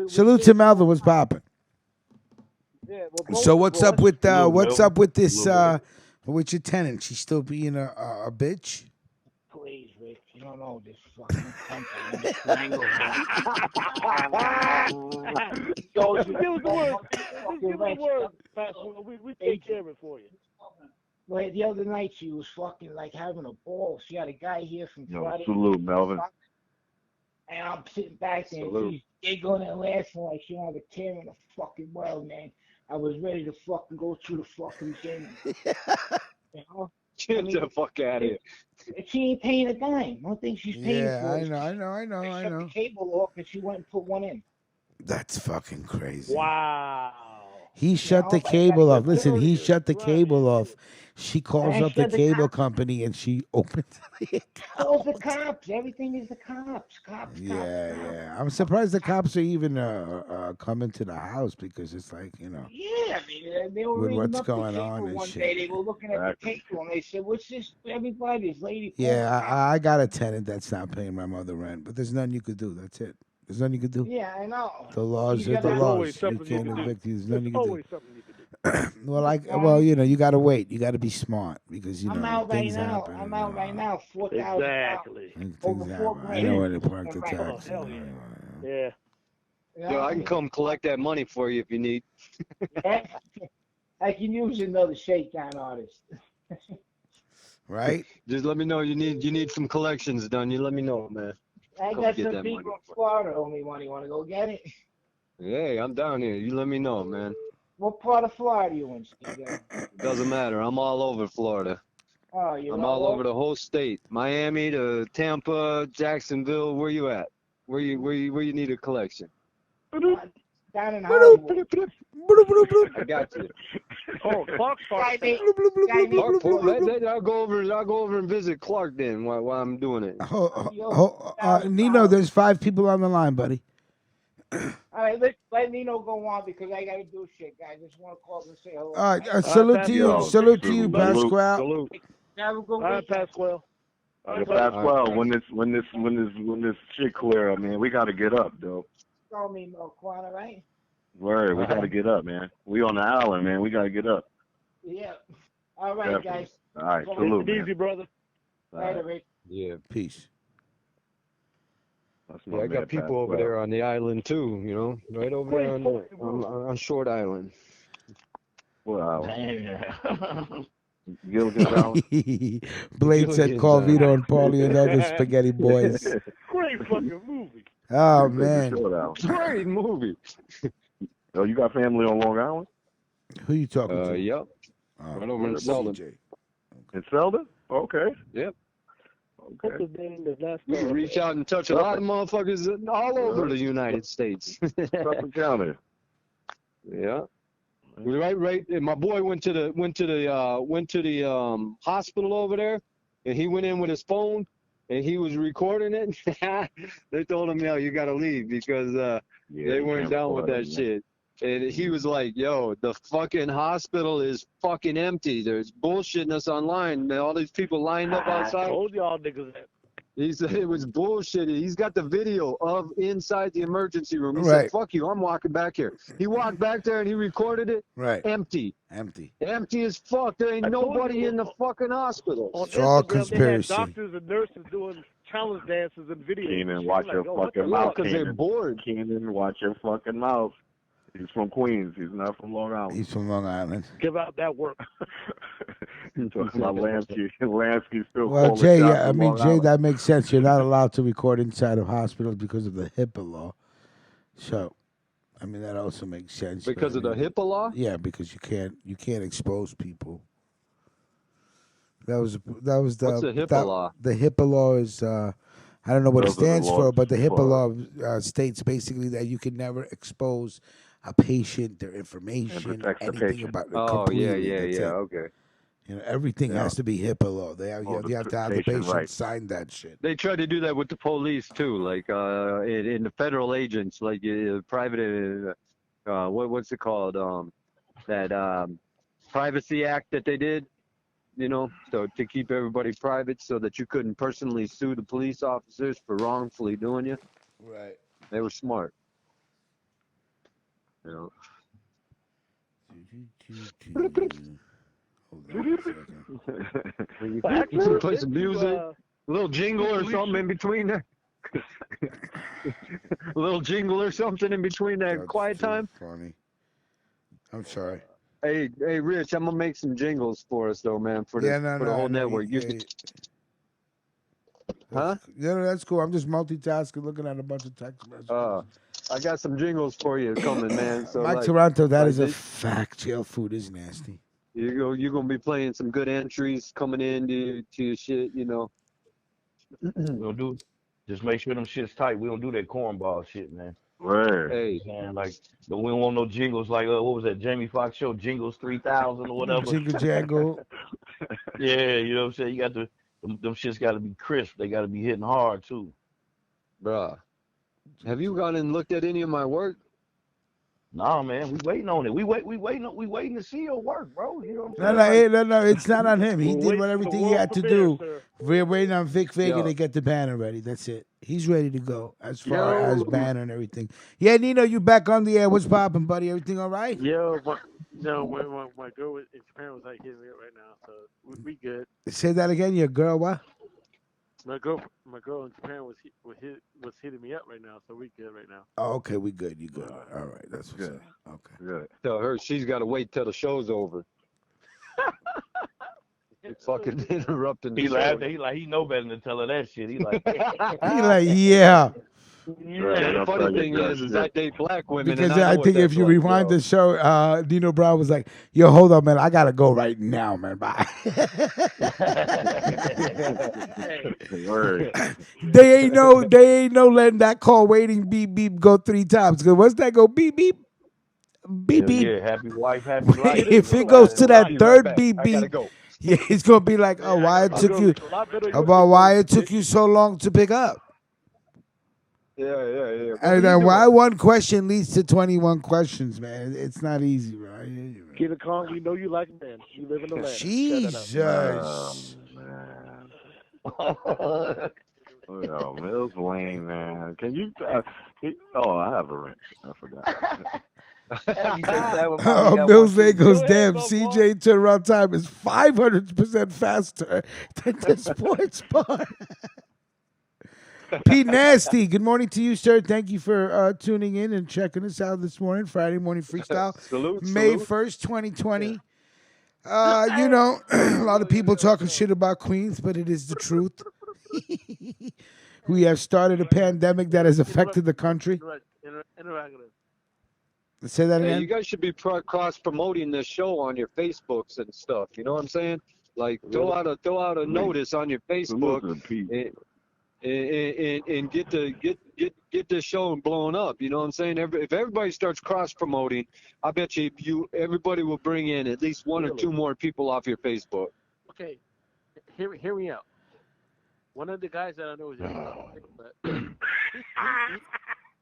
Salute to Melvin. What's popping? Yeah, So what's up with this with your tenant? She's still being a bitch? Please, Rick, you don't know this fucking country. Give the word, Pastor. We take care of it for you. Well, the other night she was fucking like having a ball. She had a guy here from Friday. Salute, Melvin. And I'm sitting back there and she's giggling and laughing like she don't have a care in the fucking world, man. I was ready to fucking go through the fucking thing. Get the fuck out of here. She ain't paying a dime. One thing she's paying for. Yeah, I know. They shut the cable off and she went and put one in. That's fucking crazy. Wow. He shut the cable off. Listen, he shut the cable off. She calls up the cable company and she opens the account. Calls the cops. Everything is the cops. Cops. Yeah. I'm surprised the cops are even coming to the house because it's like, Yeah, I mean, they were reading what's up going the on cable and one shit. day. They were looking at the cable and they said, "What's this? Everybody, this lady." Yeah, I got a tenant that's not paying my mother rent, but there's nothing you could do. That's it. There's nothing you could do. Yeah, I know. The laws are the laws. You can't evict you. There's nothing you can do. Something you can do. Well, you got to wait. You got to be smart because I'm out right things now. happen. I'm out right now. $4,000. Exactly. Things Over happen. $4,000. I know where to park the Right. taxi. Oh, hell yeah. Yeah. Yo, I can come collect that money for you if you need. I can use another shakedown artist. Right? Just let me know you need some collections done. You let me know, man. I Come got get some that people money. in Florida owe me money. Want to go get it? Hey, I'm down here. You let me know, man. What part of Florida you in, CJ? Doesn't matter. I'm all over Florida. Oh, you're I'm all over the whole state. Miami to Tampa, Jacksonville. Where you at? Where you need a collection? down in Bloop, Hollywood. bloop, bloop, bloop. I got you. Oh, Clark Park. Guy named, Bloop, bloop, bloop, guy bloop, named bloop, bloop, bloop, bloop. I'll go over and visit Clark then while I'm doing it. Nino, there's 5 people on the line, buddy. All right, let Nino go on because I gotta do shit, guys. Just want to call and say hello. All right, salute to you, salute to you, Salute. Pasquale. Salute. Have a good All right, weekend. Pasquale. Yeah, Pasquale, when this shit clear up, man, we gotta get up, though. Call me Marquana, right? Word, we gotta get up, man. We on the island, man. We gotta get up. Yeah. All right, Definitely. guys. All right, Take salute, Take it man. easy, brother. All right. Later, Rick. Yeah. Peace. That's my Yeah, I man, got people over Pasquale. there on the island too. You know, right over there on Short Island. Well, Damn. Gilligan's Island. Blade said Gilligan's call Island. Vito and Paulie and other spaghetti boys. Great fucking movie. Oh, He said man. the Short Island. Great movie. Oh, you got family on Long Island? Who you talking to? Yep. Oh, Right over in Selden. CJ. In Selden? Okay. Yep. What's Okay. his name? The last You can reach out and touch a lot of motherfuckers all over the United States. Suffolk County. Yeah. Right. And my boy went to the hospital over there, and he went in with his phone, and he was recording it. They told him, "Yo, you gotta leave because Yeah, they you weren't can't down with record that it, shit." And he was like, "Yo, the fucking hospital is fucking empty. There's bullshitting us online. All these people lined up I outside." told y'all niggas that. He said it was bullshit. He's got the video of inside the emergency room. He Right. said, "Fuck you, I'm walking back here." He walked back there and he recorded it. Right. Empty. Empty. Empty as fuck. There ain't I told nobody you. in the fucking hospital. On It's all Instagram, conspiracy. they had doctors and nurses doing challenge dances and videos. Keenan, watch your what the fucking mouth, Because they're Keenan. bored. Keenan, watch your fucking mouth. He's from Queens. He's not from Long Island. He's from Long Island. Give out that work. Talking about Lansky. Lansky still Well, calling Jay, shots from Jay, Long Island. that makes sense. You're not allowed to record inside of hospitals because of the HIPAA law. So, I mean, that also makes sense. but Because I of the mean, HIPAA law? Yeah, because you can't expose people. That was the What's the HIPAA law? The HIPAA law is I don't know what it Those are the stands for, laws but the HIPAA for- law states basically that you can never expose a patient, their information, protects the anything patient. about it. Oh, completely. yeah, That's it. Okay. You know, everything Yeah. has to be HIPAA law. You have to have the patient patient rights. sign that shit. They tried to do that with the police, too. Like, in the federal agents, like private, what's it called? That Privacy Act that they did, you know, so to keep everybody private so that you couldn't personally sue the police officers for wrongfully doing you. Right. They were smart. You know. Hold on a second. You can play some music, a little jingle or something in between there. A little jingle or something in between that That's quiet too time. Funny. I'm sorry. Hey, Rich, I'm gonna make some jingles for us though, man, for the whole network. Huh? Yeah, that's cool. I'm just multitasking, looking at a bunch of text messages. I got some jingles for you coming, man. So Mike like, Toronto, that like is a this- fact. Jail food is nasty. you're gonna be playing some good entries coming into your shit, you know. We don't do. Just make sure them shit's tight. We don't do that cornball shit, man. Word. Hey, Man, like we don't want no jingles like what was that Jamie Foxx show, Jingles 3000 or whatever. Jingle jangle. Yeah, you know what I'm saying. You got to them shits got to be crisp. They got to be hitting hard too. bruh, have you gone and looked at any of my work? Nah, man, we waiting on it. We waiting to see your work, bro. You know what I'm saying? No, it's not on him. He We're did waiting what for the everything he world had to premiere, do. sir. We're waiting on Vic Vega Yo. to get the banner ready. That's it. He's ready to go as far Yo. as banner and everything. Yeah, Nino, you back on the air. What's poppin', buddy? Everything all right? Yo, my girl in Japan was like hitting me up right now, so we good. Say that again. Your girl, what? My girl in Japan was hitting me up right now, so we good right now. Oh, okay, we good. You good. All right, that's what's Good. up. Okay. Good. Tell her she's got to wait till the show's over. You're fucking interrupting the He show. laughed. He know better than to tell her that shit. He like, He like, yeah. Yeah, the I'll funny tell you thing good is I shit. date black women, and Because I know I what think if that's you like, rewind yo. the show, Dino Brown was like, "Yo, hold on, man, I gotta go right now, man. Bye." Hey, Word. They ain't no letting that call waiting beep beep go 3 times. Cause once that go beep beep beep Hell beep, yeah, happy wife, happy life. Get in the if You it know store. goes what to I'm I'll saying? that be right third back. beep I gotta beep, go. yeah, it's gonna be like, man, oh, I why got it my took girl you look a lot better than yours about look, why though. it took you so long to pick up. Yeah. What And were you then doing? why one question leads to 21 questions, man. It's not easy, bro. Kid Kong, we know you like men. You live in Atlanta. Shut it up. Jesus. Man. Oh, Mills Lane, man. Can you? Oh, I have a wrench. I forgot. Hey, you take that with mommy got one Mills Lane too. goes, Go ahead, damn, my boy. CJ turnaround time is 500% faster than the sports bar. Pete Nasty, good morning to you, sir. Thank you for tuning in and checking us out this morning. Friday Morning Freestyle, Salute, May salute. 1st, Yeah. 2020. Hey. A lot of people talking Yo. shit about Queens, but it is the truth. We have started a pandemic that has Interrupt, affected the country. interrogative. Say that Hey, you again. guys should be cross promoting this show on your Facebooks and stuff. You know what I'm saying? Like throw out a Salute. notice on your Salute Facebook to Pete. and and get this show blown up. You know what I'm saying? If everybody starts cross promoting, I bet you everybody will bring in at least one or Really? two more people off your Facebook. Okay. Hear me out. One of the guys that I know is a hip hop fan, but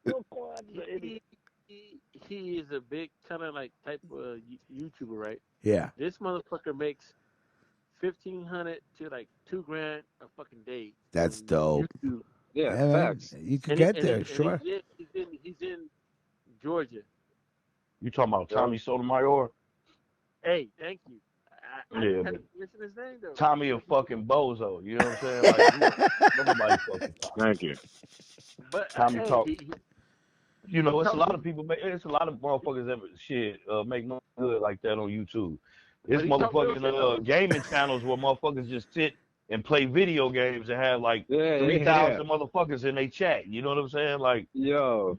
Look, what he, the idiot. he, he is a big kind of like type of YouTuber, right? Yeah, This motherfucker makes 1,500 to like 2 grand a fucking day that's on dope. YouTube, Yeah, Yeah, man. facts. You could and he, get and he, there, and sure. he's in Georgia. You talking about Yep. Tommy Sotomayor? Hey, thank you. I Yeah, just had but to mention his name though. Tommy a fucking bozo. You know what I'm saying? Like, nobody fucking Tommy. Thank you. But Tommy hey, talk. You he know, it's a talks. lot of people. It's a lot of motherfuckers that shit make money good like that on YouTube. It's But he talk real motherfucking shit though. gaming channels where motherfuckers just sit and play video games and have like three Yeah. thousand motherfuckers in they chat. You know what I'm saying? Like Yo,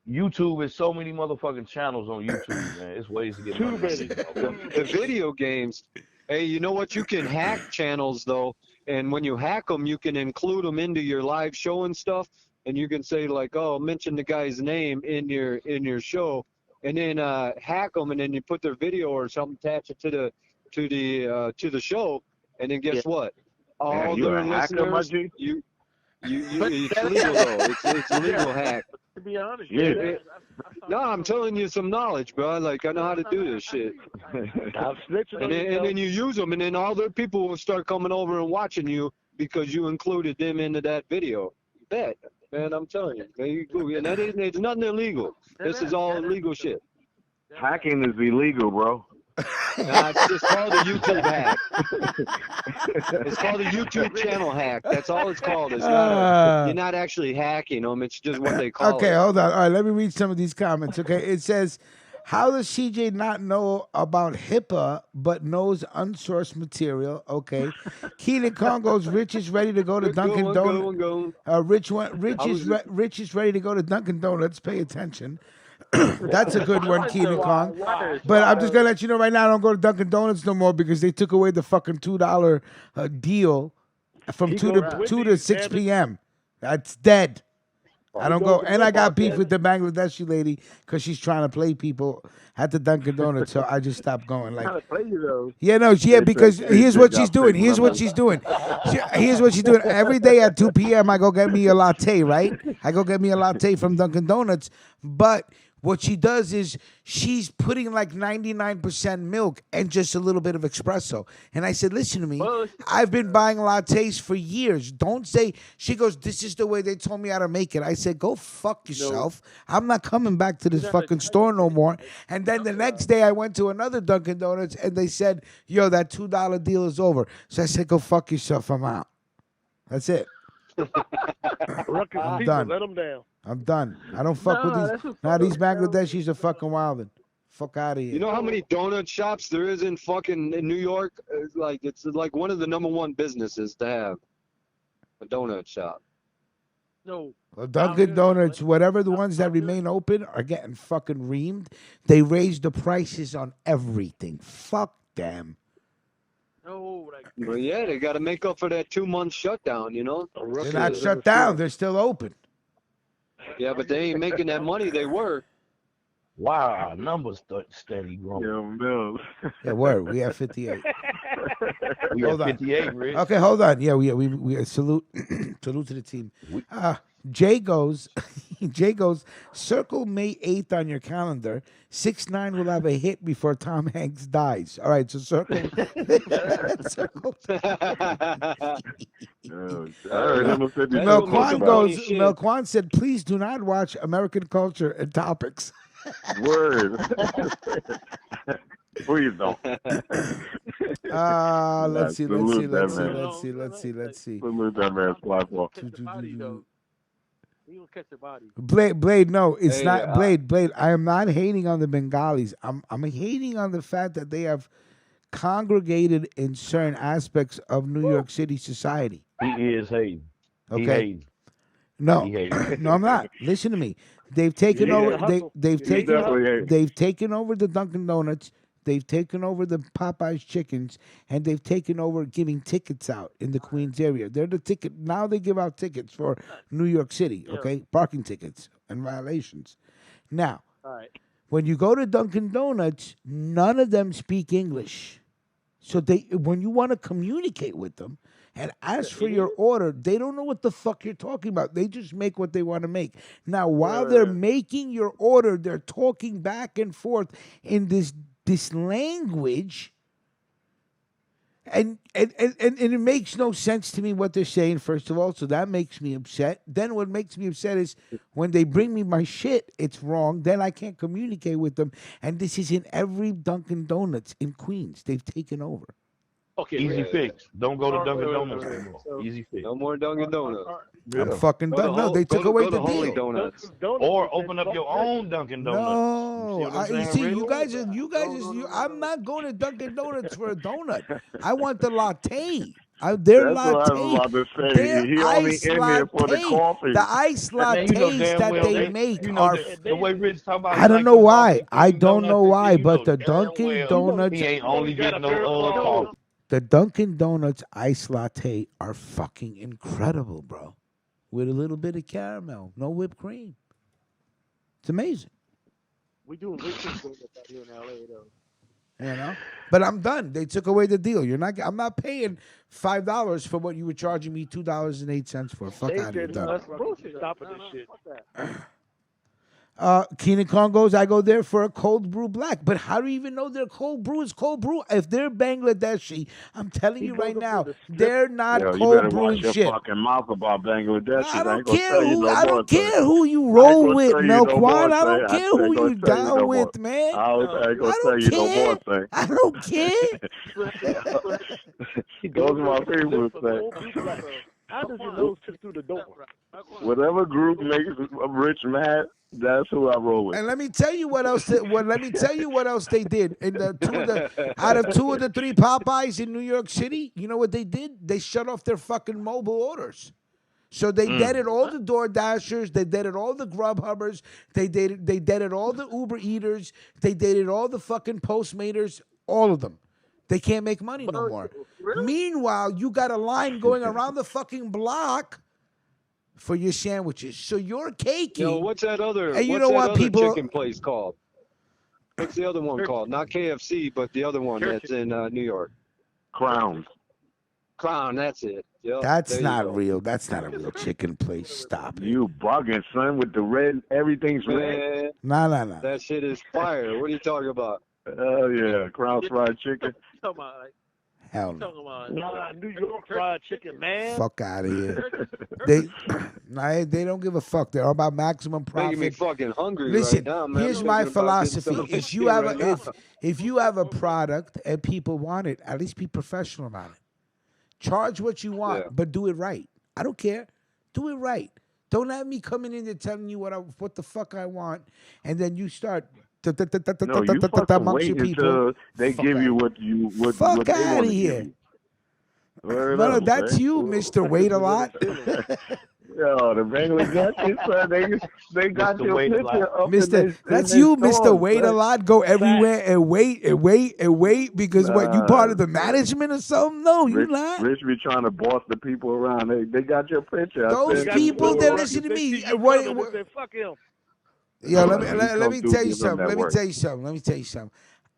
YouTube is so many motherfucking channels on YouTube, man. It's ways to get Too money on many. these motherfuckers. the video games. Hey, you know what? You can hack channels though, and when you hack them, you can include them into your live show and stuff. And you can say like, "Oh, mention the guy's name in your show," and then hack them, and then you put their video or something, attach it to the show, and then Yeah. guess what? Damn, All you a their hacker, my listeners, G? But it's legal though. It's a legal hack. to be honest, Yeah. I saw No, I'm some. telling you some knowledge, bro. Like I know how to No, do this I hear shit. you. I'm snitching And on you, then, and though. then you use them, and then all their people will start coming over and watching you because you included them into that video. Bet, man, I'm telling you, man, you cool. And that isn't, it's nothing illegal. This is all legal shit. Hacking is illegal, bro. Nah, it's just called a YouTube hack. It's called a YouTube channel hack. That's all it's called. It's not you're not actually hacking them. It's just what they call Okay, it. hold on. All right, let me read some of these comments. Okay, it says, "How does CJ not know about HIPAA but knows unsourced material?" Okay, Keenan Congo's Rich is ready to go to Good Dunkin' going, Donuts. going, going. Rich I is was Rich is ready to go to Dunkin' Donuts. Pay attention. That's a good one, Keenan Kong. But I'm just gonna let you know right now, I don't go to Dunkin' Donuts no more because they took away the fucking $2 deal from He 2 goes to to 2 to Wendy's, 6 damn it. p.m. That's dead. I He don't goes go, to and I football, got beef damn with it. the Bangladeshi lady because she's trying to play people at the Dunkin' Donuts. So I just stopped going. Like, Trying to play you though. yeah, no, yeah, They said because here's CJ what she's got doing. picked Here's what lemon. she's doing. Here's what she's doing. Every day at 2 p.m., I go get me a latte, right? I go get me a latte from Dunkin' Donuts. But what she does is she's putting like 99% milk and just a little bit of espresso. And I said, listen to me. Bullshit. I've been buying lattes for years. Don't say, she goes, this is the way they told me how to make it. I said, go fuck yourself. I'm not coming back to this She's not fucking Italian, store no man. more. And then the next day I went to another Dunkin' Donuts and they said, yo, that $2 deal is over. So I said, go fuck yourself. I'm out. That's it. Ruckus I'm people, done. let him down. I'm done. I don't fuck with No, these. that's what Now these fuck up. Bangladeshis are fucking wildin'. Fuck out of here. You know how many donut shops there is in fucking in New York? It's like one of the number one businesses to have a donut shop. No, Well, down Dunkin' here, no. Donuts, whatever the ones that Down here, remain open, are getting fucking reamed. They raised the prices on everything. Fuck them. no, like Well, yeah, they got to make up for that 2 month shutdown, you know. A They're rookie not is in the shut down. field. They're still open. Yeah, but they ain't making that money they were. Wow, numbers steady growing. Yeah, Mills. Yeah, word. We have 58. We Hold got on. 58, Rich. Okay, hold on. Yeah, we salute salute to the team. We- Jay goes, Jay goes. Circle May 8th on your calendar. 6ix9ine will have a hit before Tom Hanks dies. All right, so circle. circle. Oh, I heard him and 50 That's Cent what talk makes Melquan him about funny goes. shit. Melquan said, "Please do not watch American Culture and Topics." it. Word. Please don't. Let's see. Salute that man. Let's see. Salute that man's platform. catch the body though. He gonna catch the body. Blade, no, it's Hey, not Blade. I am not hating on the Bengalis. I'm hating on the fact that they have congregated in certain aspects of New York City society. He is hating. He Okay, hating. no, He hating. no, I'm not. Listen to me. They've taken Yeah, over. hustle. They've He taken definitely ain't. they've taken over the Dunkin' Donuts. They've taken over the Popeyes chickens, and they've taken over giving tickets out in the Queens area. They're the ticket now. They give out tickets for New York City. Yeah. Okay, parking tickets and violations. Now, All right. when you go to Dunkin' Donuts, none of them speak English. So when you want to communicate with them and ask for your order, they don't know what the fuck you're talking about. They just make what they want to make. Now, while they're making your order, they're talking back and forth in this language. And it makes no sense to me what they're saying, first of all, so that makes me upset. Then what makes me upset is when they bring me my shit, it's wrong. Then I can't communicate with them. And this is in every Dunkin' Donuts in Queens. They've taken over. Okay. Easy fix. Don't go to Dunkin' wait, Donuts wait. anymore. So- Easy fix. No more Dunkin' Donuts. I'm fucking Go to done. No, Hol- they go took to- away go the to Holy deal. Donuts. Or open up your own Dunkin' Donuts. No, You see what I'm you saying, see, Rich? I'm not going to Dunkin' Donuts for a donut. I want the latte. Their That's what I was latte, about to say. their He only iced in there for the latte, coffee. the iced Man, you know lattes damn that well they make you know are. the way Rich talk about I he don't like know them why. coffee I cream don't know donuts and why, shit. You but know the damn Dunkin' well Donuts, he ain't only getting no coffee. the Dunkin' Donuts iced latte are fucking incredible, bro. With a little bit of caramel, no whipped cream. It's amazing. We doing good things out here in LA though. You know, but I'm done. They took away the deal. I'm not paying $5 for what you were charging me $2.08 for. Fuck They out of here. said Done. That's bullshit. Stopping this shit. Fuck that. Keenan Kong goes, I go there for a cold brew black. But how do you even know their cold brew is cold brew? If they're Bangladeshi, I'm telling you right now, they're not Yo, you cold better brewing watch your shit. fucking mouth about Bangladesh. I I don't ain't gonna care tell you who no I more. don't care who you I ain't roll gonna with, tell you no more. Melquan. I don't I care who ain't you gonna tell you down no more. with, man. I ain't gonna I tell don't you no more care. thing. I don't care. Those are my people say. How does your nose fit through the door? Whatever group makes a rich mad, that's who I roll with. And let me tell you what else. Let me tell you what else they did. In out of two of the three Popeyes in New York City, you know what they did? They shut off their fucking mobile orders. So they deaded all the Door Dashers, they deaded all the Grubhubbers, they deaded all the Uber Eaters, they deaded all the fucking Postmaters, all of them. They can't make money no more. Meanwhile, you got a line going around the fucking block for your sandwiches. So you're caking. Yo, what's that other? And you what's know that what, other people? chicken place called? What's the other one called? Not KFC, but the other one that's in New York. Crown. Crown, that's it. Yep, That's there you not go. real. That's not a real chicken place. Stop it. You bugging, son, with the red, everything's red. Man, No. that shit is fire. What are you talking about? Oh, yeah. Crown fried chicken. Talking about like Hell no. talking about New York fried chicken, man. Fuck out of here. They don't give a fuck. They're all about maximum Making me profit. fucking hungry Listen, right now, man. here's I'm my thinking about getting some philosophy. of this If you shit have right now. if you have a product and people want it, at least be professional about it. Charge what you want, Yeah. but do it right. I don't care. Do it right. Don't have me coming in there telling you what the fuck I want, and then you start No, you fucking amongst wait your people. until they Fuck give you outta what you what Fuck they outta want to here. give you. Word No, up, that's man. you, Mr. Wait a lot. Yo, the Bangladeshi, son, they got Mr. your Wait a picture lot. up in Mister, that's their you, Mister. stores, Wait a son. lot. Go Fact. everywhere and wait and wait and wait because what? You part Nah, of the son. management or something? No, you Rich, not. Rich be trying to boss the people around. They got your picture. I They Those sent got you you people so that to drunk listen if to they see me. you What, coming, they what, say, "Fuck him." yo, he let come me through, tell you give them something. that Let me work. tell you something. Let me tell you something.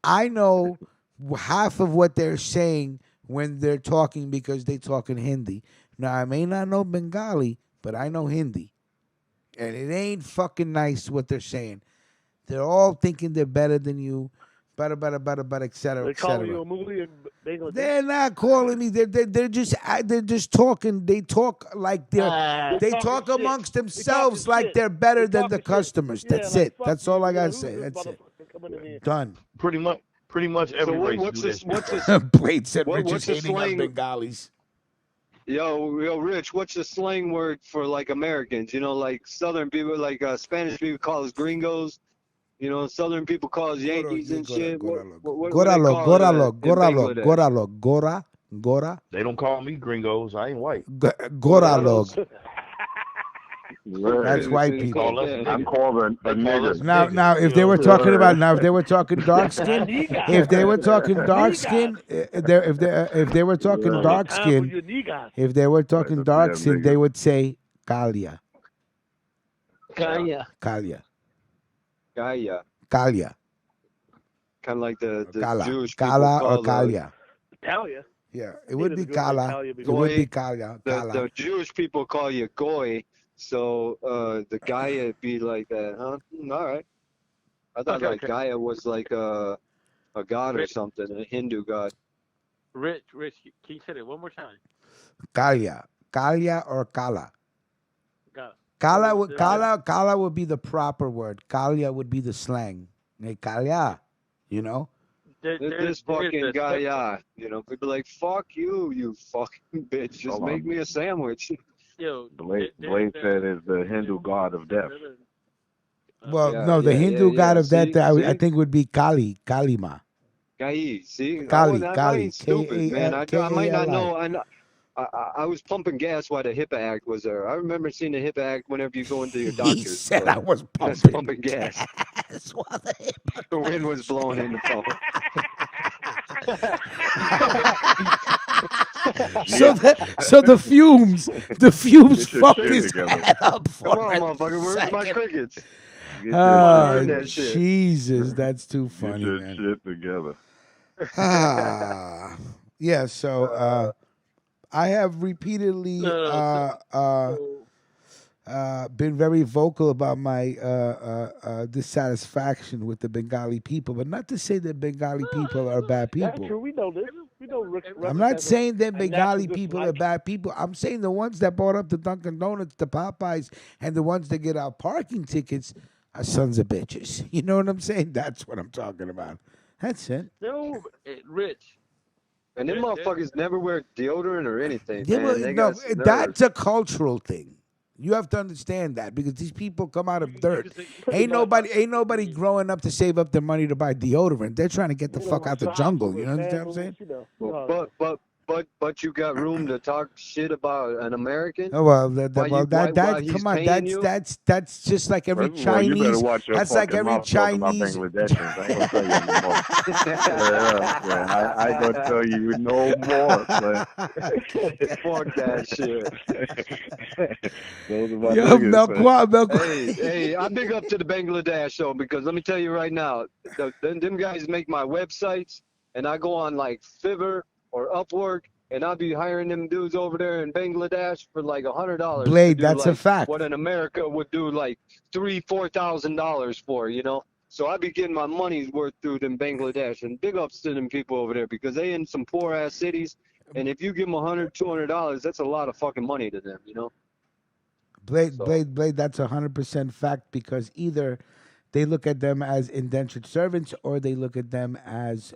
I know half of what they're saying when they're talking because they talk in Hindi. Now I may not know Bengali, but I know Hindi, and it ain't fucking nice what they're saying. They're all thinking they're better than you, but et cetera, They et calling you cetera. a movie in Bangladesh. They're not calling me. They're just talking. They talk like They they talking talk shit. amongst They talking themselves like shit. they're better They than the talking shit. customers. Yeah, That's like it. fuck That's all I you, gotta man. Who's say. this That's it. motherfucker coming in here? Done. Pretty much So every race do what's that this? shit, What's bro. this? Blade said Rich is What's the hating on slang? Bengalis. Yo, Rich, what's the slang word for like Americans? You know, like Southern people, like Spanish people call us gringos. You know, Southern people call us Yankees and shit. What do they call it in Bangladesh? Gora, They don't call me gringos. I ain't white. Goralog. Right. That's white They people. call us I'm niggas. called a They call us nigga. niggas. Now, if You they know what were I'm saying? talking about now, if they were talking dark Ah, skin, niggas. if they were talking dark Niggas. skin, if they were talking Right. No dark time for skin, you niggas. if they were Like talking the dark damn skin, they niggas. would say Kalia, Kanye. Kalia, Gaia, Kalia, kind of like the Kala, Jewish people Kala or call Kalia. Italia. Yeah, it would Needed be to go to Kala. Italia It would before. be goy. Kala, The Kala. the Jewish people call you goy. So the Gaia be like that, huh? All right. I thought Okay, like okay. Gaia was like a god or Rich, something, a Hindu god. Rich. Can you say that one more time? Kalia, Kalia or Kala. Got it. Kala So would Kala would be the proper word. Kalia would be the slang. Hey, Kalia, you know. This there's fucking the Gaia, you know, people like fuck you, you fucking bitch. Just Hold make on. me a sandwich. yo. Blade said is the Hindu god of death. Well, Yeah, no, the Hindu god yeah. of that I See, think would be Kali, Kalima, Gai. See, Kali, I Kali, ain't stupid, man. I might not Kali. know. I was pumping gas while the HIPAA Act was there. I remember seeing the HIPAA Act whenever you go into your He doctors, said but I was that's pumping pumping gas. gas while the hip. The wind was blowing in the phone. So Yeah. the fumes Get your fucked shit his together. head up for Come on, a motherfucker. Where's my second. crickets? Get your Ah, Burn shit. that shit. Jesus, that's too Get funny, your man. shit together. Ah, yeah. So I have repeatedly No. So been very vocal about my dissatisfaction with the Bengali people, but not to say that Bengali people are bad that's people. true. We know this. We know Rick I'm not has saying that a natural Bengali people are dislike. bad people. I'm saying the ones that bought up the Dunkin' Donuts, the Popeyes, and the ones that get out parking tickets are sons of bitches. You know what I'm saying? That's what I'm talking about. That's it. No, Rich. And them motherfuckers never wear deodorant or anything, Yeah, man. but They no, got some nerve. that's a cultural thing. You have to understand that because these people come out of You dirt. can say Ain't but nobody growing up to save up their money to buy deodorant. They're trying to get the fuck out the jungle. You know what I'm saying? But you got room to talk shit about an American Oh well, while he's come on, paying you. that's just like every First of all, you better Chinese. watch your That's like fucking every mouth talking about Chinese. Bangladeshis. I ain't gonna tell you anymore. Yeah, I ain't gonna tell you no more. Fuck that shit. Those are my Yo, niggas. Hey, I big up to the Bangladesh though, because let me tell you right now, them guys make my websites, and I go on like Fiverr or Upwork, and I'll be hiring them dudes over there in Bangladesh for like $100 to Blade, do that's a like fact. what in America would do like $3,000-4,000 for, you know. So I be getting my money's worth through them Bangladesh, and big ups to them people over there because they in some poor ass cities, and if you give them $100-200, that's a lot of fucking money to them, you know. So Blade. That's 100% fact because either they look at them as indentured servants or they look at them as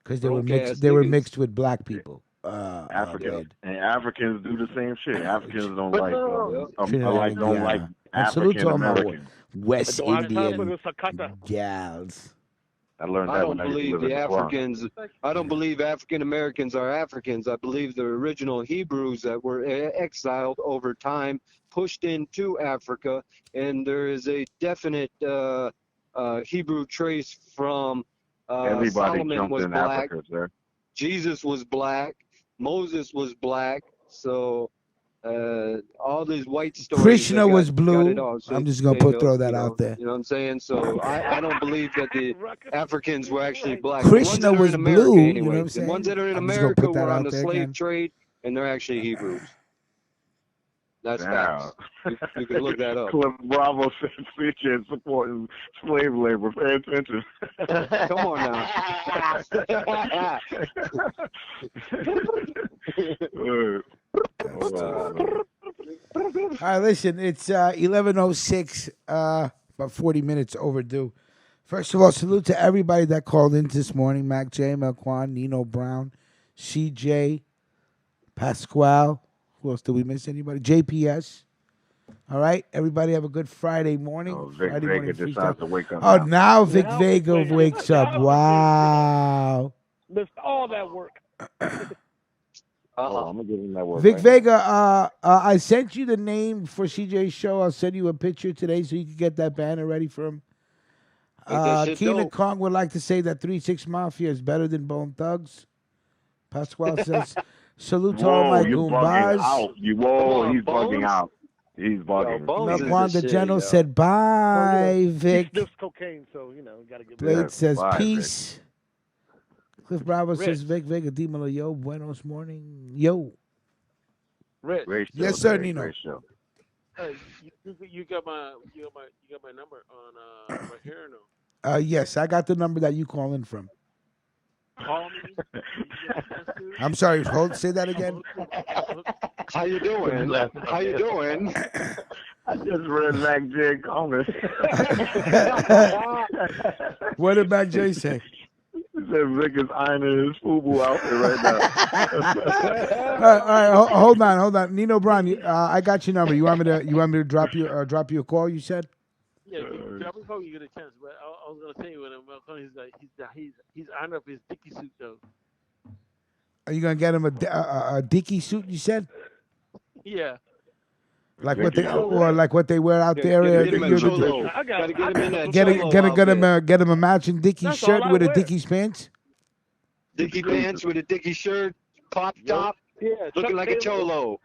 because they were broke ass mixed. They were niggas. mixed with black people. Africans Blade. and Africans do the same shit. Africans don't but like no, Trinidad and don't like Guyana. And salute African to all my Americans. I West don't have time for Indian the sakata. gals. I learned I that don't when I used to believe live the in the farm. Africans. I don't believe African Americans are Africans. I believe the original Hebrews that were exiled over time, pushed into Africa, and there is a definite Hebrew trace from Everybody Solomon jumped was in black, Africa, sir. Jesus was black, Moses was black. So all these white stories that Krishna got was it blue. all. So I'm just gonna throw that out there. you know what I'm saying? So I don't believe that the Rucker, Africans were actually right. black. The ones Krishna that are in was America, blue. You know anyway. what I'm The ones saying? that are in I'm just gonna America put that were on out the there slave again. trade, and they're actually Hebrews. That's Now, facts. You can look that up. Cliff Bravo said CJ supporting slave labor. Pay attention. Come on now. All right, listen, it's 11:06, about 40 minutes overdue. First of all, salute to everybody that called in this morning: Mac J, Melquan, Nino Brown, CJ, Pasquale. Who else? Did we miss anybody? JPS. All right, everybody have a good Friday morning. Oh, Vic Friday Vega morning just freestyle. started to wake up Oh, now. now Vic Now Vega Vega- wakes up. now Vic Wow. Missed all that work. Oh, I'm gonna give him that word. Vic right Vega, I sent you the name for CJ's show. I'll send you a picture today so you can get that banner ready for him. That shit Keena dope. Kong would like to say that 3-6 Mafia is better than Bone Thugs. Pasquale says, salute to all Whoa, my you bugging Goombas. out. Whoa, He's bugging Bones? out. He's bugging. Yo, Bones is Melquan the the shit, General yo. said, bye, He Vic. sniffs cocaine, so you know, gotta get Blade Yeah, says, bye, Vic. peace. Cliff Bravo Rich. says, Vic Vega, dímelo, yo, buenos morning. Yo. Rich. Great show, Yes, sir, Dave. Nino. Great show. You got my number on right here or no? Yes, I got the number that you call in from. Call me. I'm sorry, say that again. How you doing? How you doing? I just read Mac J comment. What did Mac J say? He said Vic is ironing his FUBU outfit right now. All right, hold on. Nino Brown, I got your number. You want me to drop you a call? You said. Yeah, drop a call. You get a chance. But I was gonna say when he's ironing up his dicky suit though. Are you gonna get him a dicky suit? You said. Yeah. Like what they wear out there. Get him a cholo. Gotta get him in that cholo Get him a matching Dickie That's shirt all I with a wear. Dickies pants. Dicky pants with a Dicky shirt, pop top, Yeah, looking like a cholo.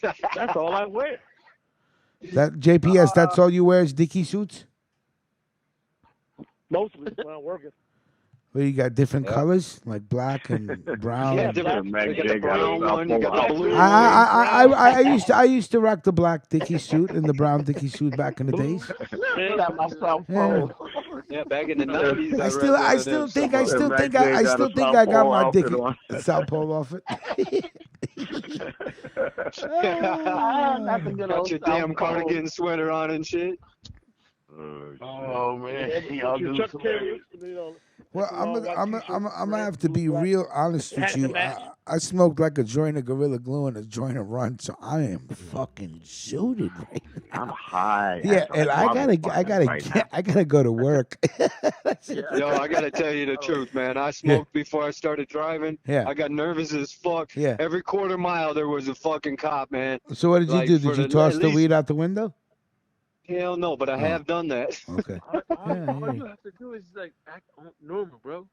That's all I wear. That JPS. That's all you wear is Dickie suits. Mostly when I'm working. Well, you got different colors like black and brown. Yeah, and- different. Mac You got J the got brown his one, you got the outfit. blue one. I used to rock the black Dickie suit and the brown Dickie suit back in the days. Got my South Yeah. Pole. Yeah, back in the 90s. I still think I got my South Dickie Pole South Pole outfit. Got your damn cardigan sweater on and shit. Oh man, y'all You do Chuck some Taylor, you know, Well, long white I'm t-shirt, gonna red, have to be blue, black. real honest with Hat to you. match. I smoked like a joint of Gorilla Glue and a joint of Run, so I am fucking zooted right now. I'm high. Yeah, Actually, and I gotta go to work. Yo, I gotta tell you the truth, man. I smoked before I started driving. Yeah. I got nervous as fuck. Yeah. Every quarter mile there was a fucking cop, man. So what did you Like, do? for Did you the- toss at the least- weed out the window? Hell no, but I have done that. Okay. All you have to do is like act normal, bro.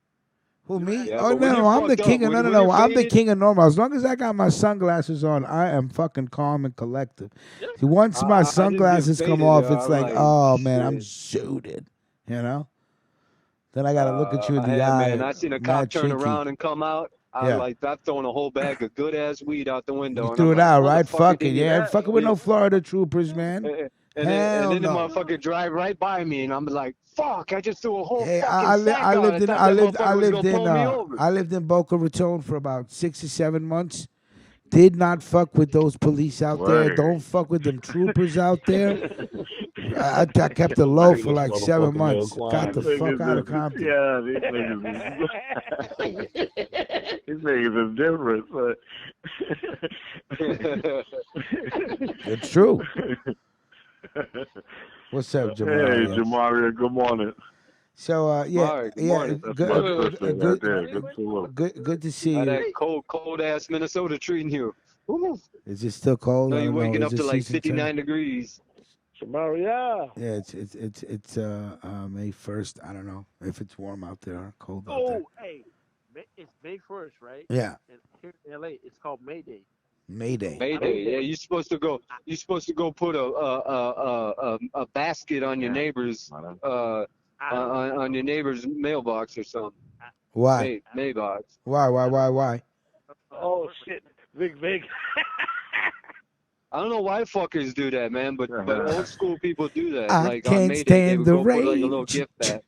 Who me? Yeah, Oh but when no, you're I'm the fucked king up, of when no. you're I'm the faded- king of normal. As long as I got my sunglasses on, I am fucking calm and collective. See, once I my just get sunglasses come faded, off, yo. it's I'm like, like, oh man, I'm shit. zooted. You know. Then I gotta look at you in I the had, eye. man. I seen a mad cop turn shaky. around and come out. Yeah. I've thrown a whole bag of good ass weed out the window. You and threw I'm it out, like, right? "Motherfucker, Fuck it, did you yeah. that?" Fucking with no Florida troopers, man. And Hell then the no. motherfucker drive right by me, and I'm like, "Fuck! I just threw a whole Hey, fucking sack out. I thought that motherfucker was gonna pull me over." I lived in Boca Raton for about 6 or 7 months. Did not fuck with those police out there. Word. Don't fuck with them troopers out there. I kept it low for like 7 months. Got the fuck out of Compton. Yeah, these niggas is different. But It's true. What's up, Hey, Jamaria? Jamaria, good morning. So yeah, All right, good yeah, morning. That's my good, sister right good, there. Good salute. good to see How you. that cold ass Minnesota treating you? Ooh. Is it still cold? No, I you don't know. waking Is up it to like season time? 59 degrees. Maria. Yeah, it's May 1st. I don't know if it's warm out there or cold out there. Oh, hey, it's May 1st, right? Yeah, And here in LA, it's called May Day. Mayday. I don't. Mayday. Yeah, you're supposed to go. I, You're supposed to go put a basket on your Yeah. neighbor's Madam. I don't. on your neighbor's mailbox or something. I, Why? Maybox. I don't. Why? I don't know how to Oh work with shit, big. I don't know why fuckers do that, man, but old school people do that. I Like on can't Mayday, they stand would the go put like a little rain gift bag.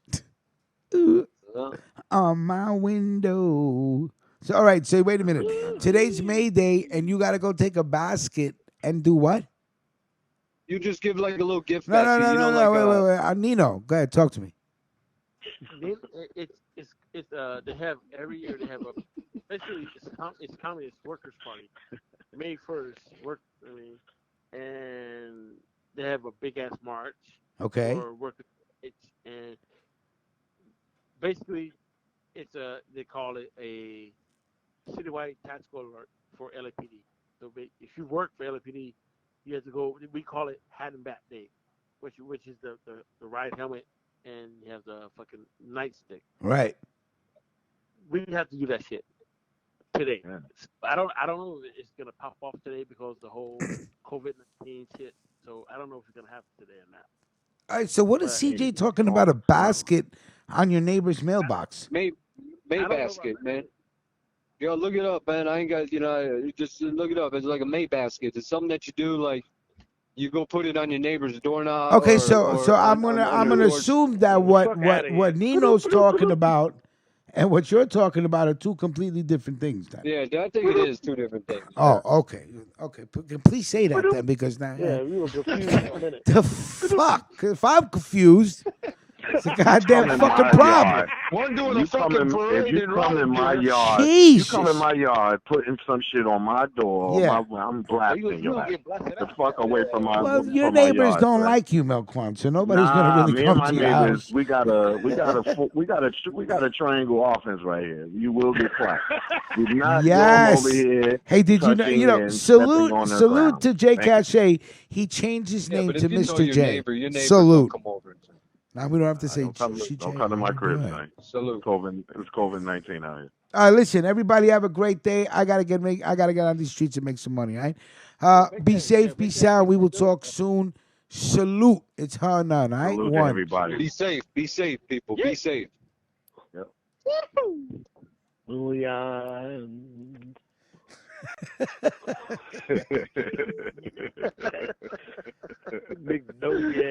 on my window. So all right. So wait a minute. Today's May Day, and you got to go take a basket and do what? You just give like a little gift No, no, basket, no, you know, no, no. like Wait. Nino, go ahead. Talk to me. it's they have every year they have a basically it's Communist Workers Party May 1st work I mean and they have a big ass march Okay. for workers and basically it's a they call it a citywide tactical alert for LAPD. So if you work for LAPD, you have to go. We call it Hat and Bat Day, which is the ride helmet and you have the fucking nightstick. Right. We have to do that shit today. Yeah. I don't know if it's gonna pop off today because the whole COVID-19 shit. So I don't know if it's gonna happen today or not. All right. So what is But CJ Hey, talking about? A all the time. basket on your neighbor's mailbox? I don't know about basket, that. man. Yo, look it up, man. I ain't got, you just look it up. It's like a May basket. It's something that you do, like you go put it on your neighbor's doorknob Okay. or I'm on your gonna porch. assume that Fuck out of here. what Nino's talking about and what you're talking about are two completely different things. Then. Yeah, I think it is two different things. Yeah. Oh, okay. Okay. Please say that then, because now. Yeah, we were confused for a minute. The fuck? If I'm confused, it's a goddamn Come in fucking my problem. yard. One doing You a come fucking in, if parade you in come in my Rockefeller. yard, you come in Jesus. my yard putting some shit on my door. Yeah. I'm You blasting you your gonna ass. get blasted The out. fuck away Well, your from my neighbors yard, don't son. like you, Melquan, so nobody's gonna Nah, really me and come my to your neighbors, house. we got a triangle offense right here. You will get clapped. Do not come over Yes. here Hey, did you know? touching and stepping on the Salute ground. to Jay Thank you. Cache. He changed his Yeah, name but to if you know Mr. your J. neighbors don't Salute. come over. Now we don't have to say Don't CJ. come to my Go crib, ahead. son. Salute. It's COVID-19 out here. All right, listen, everybody have a great day. I gotta get on these streets and make some money. All right. Be safe, be sound. We will talk soon. Salute. It's her none. All right. Salute to One. everybody. Be safe, people. Be safe. Yep. Booyah. Big no yeah.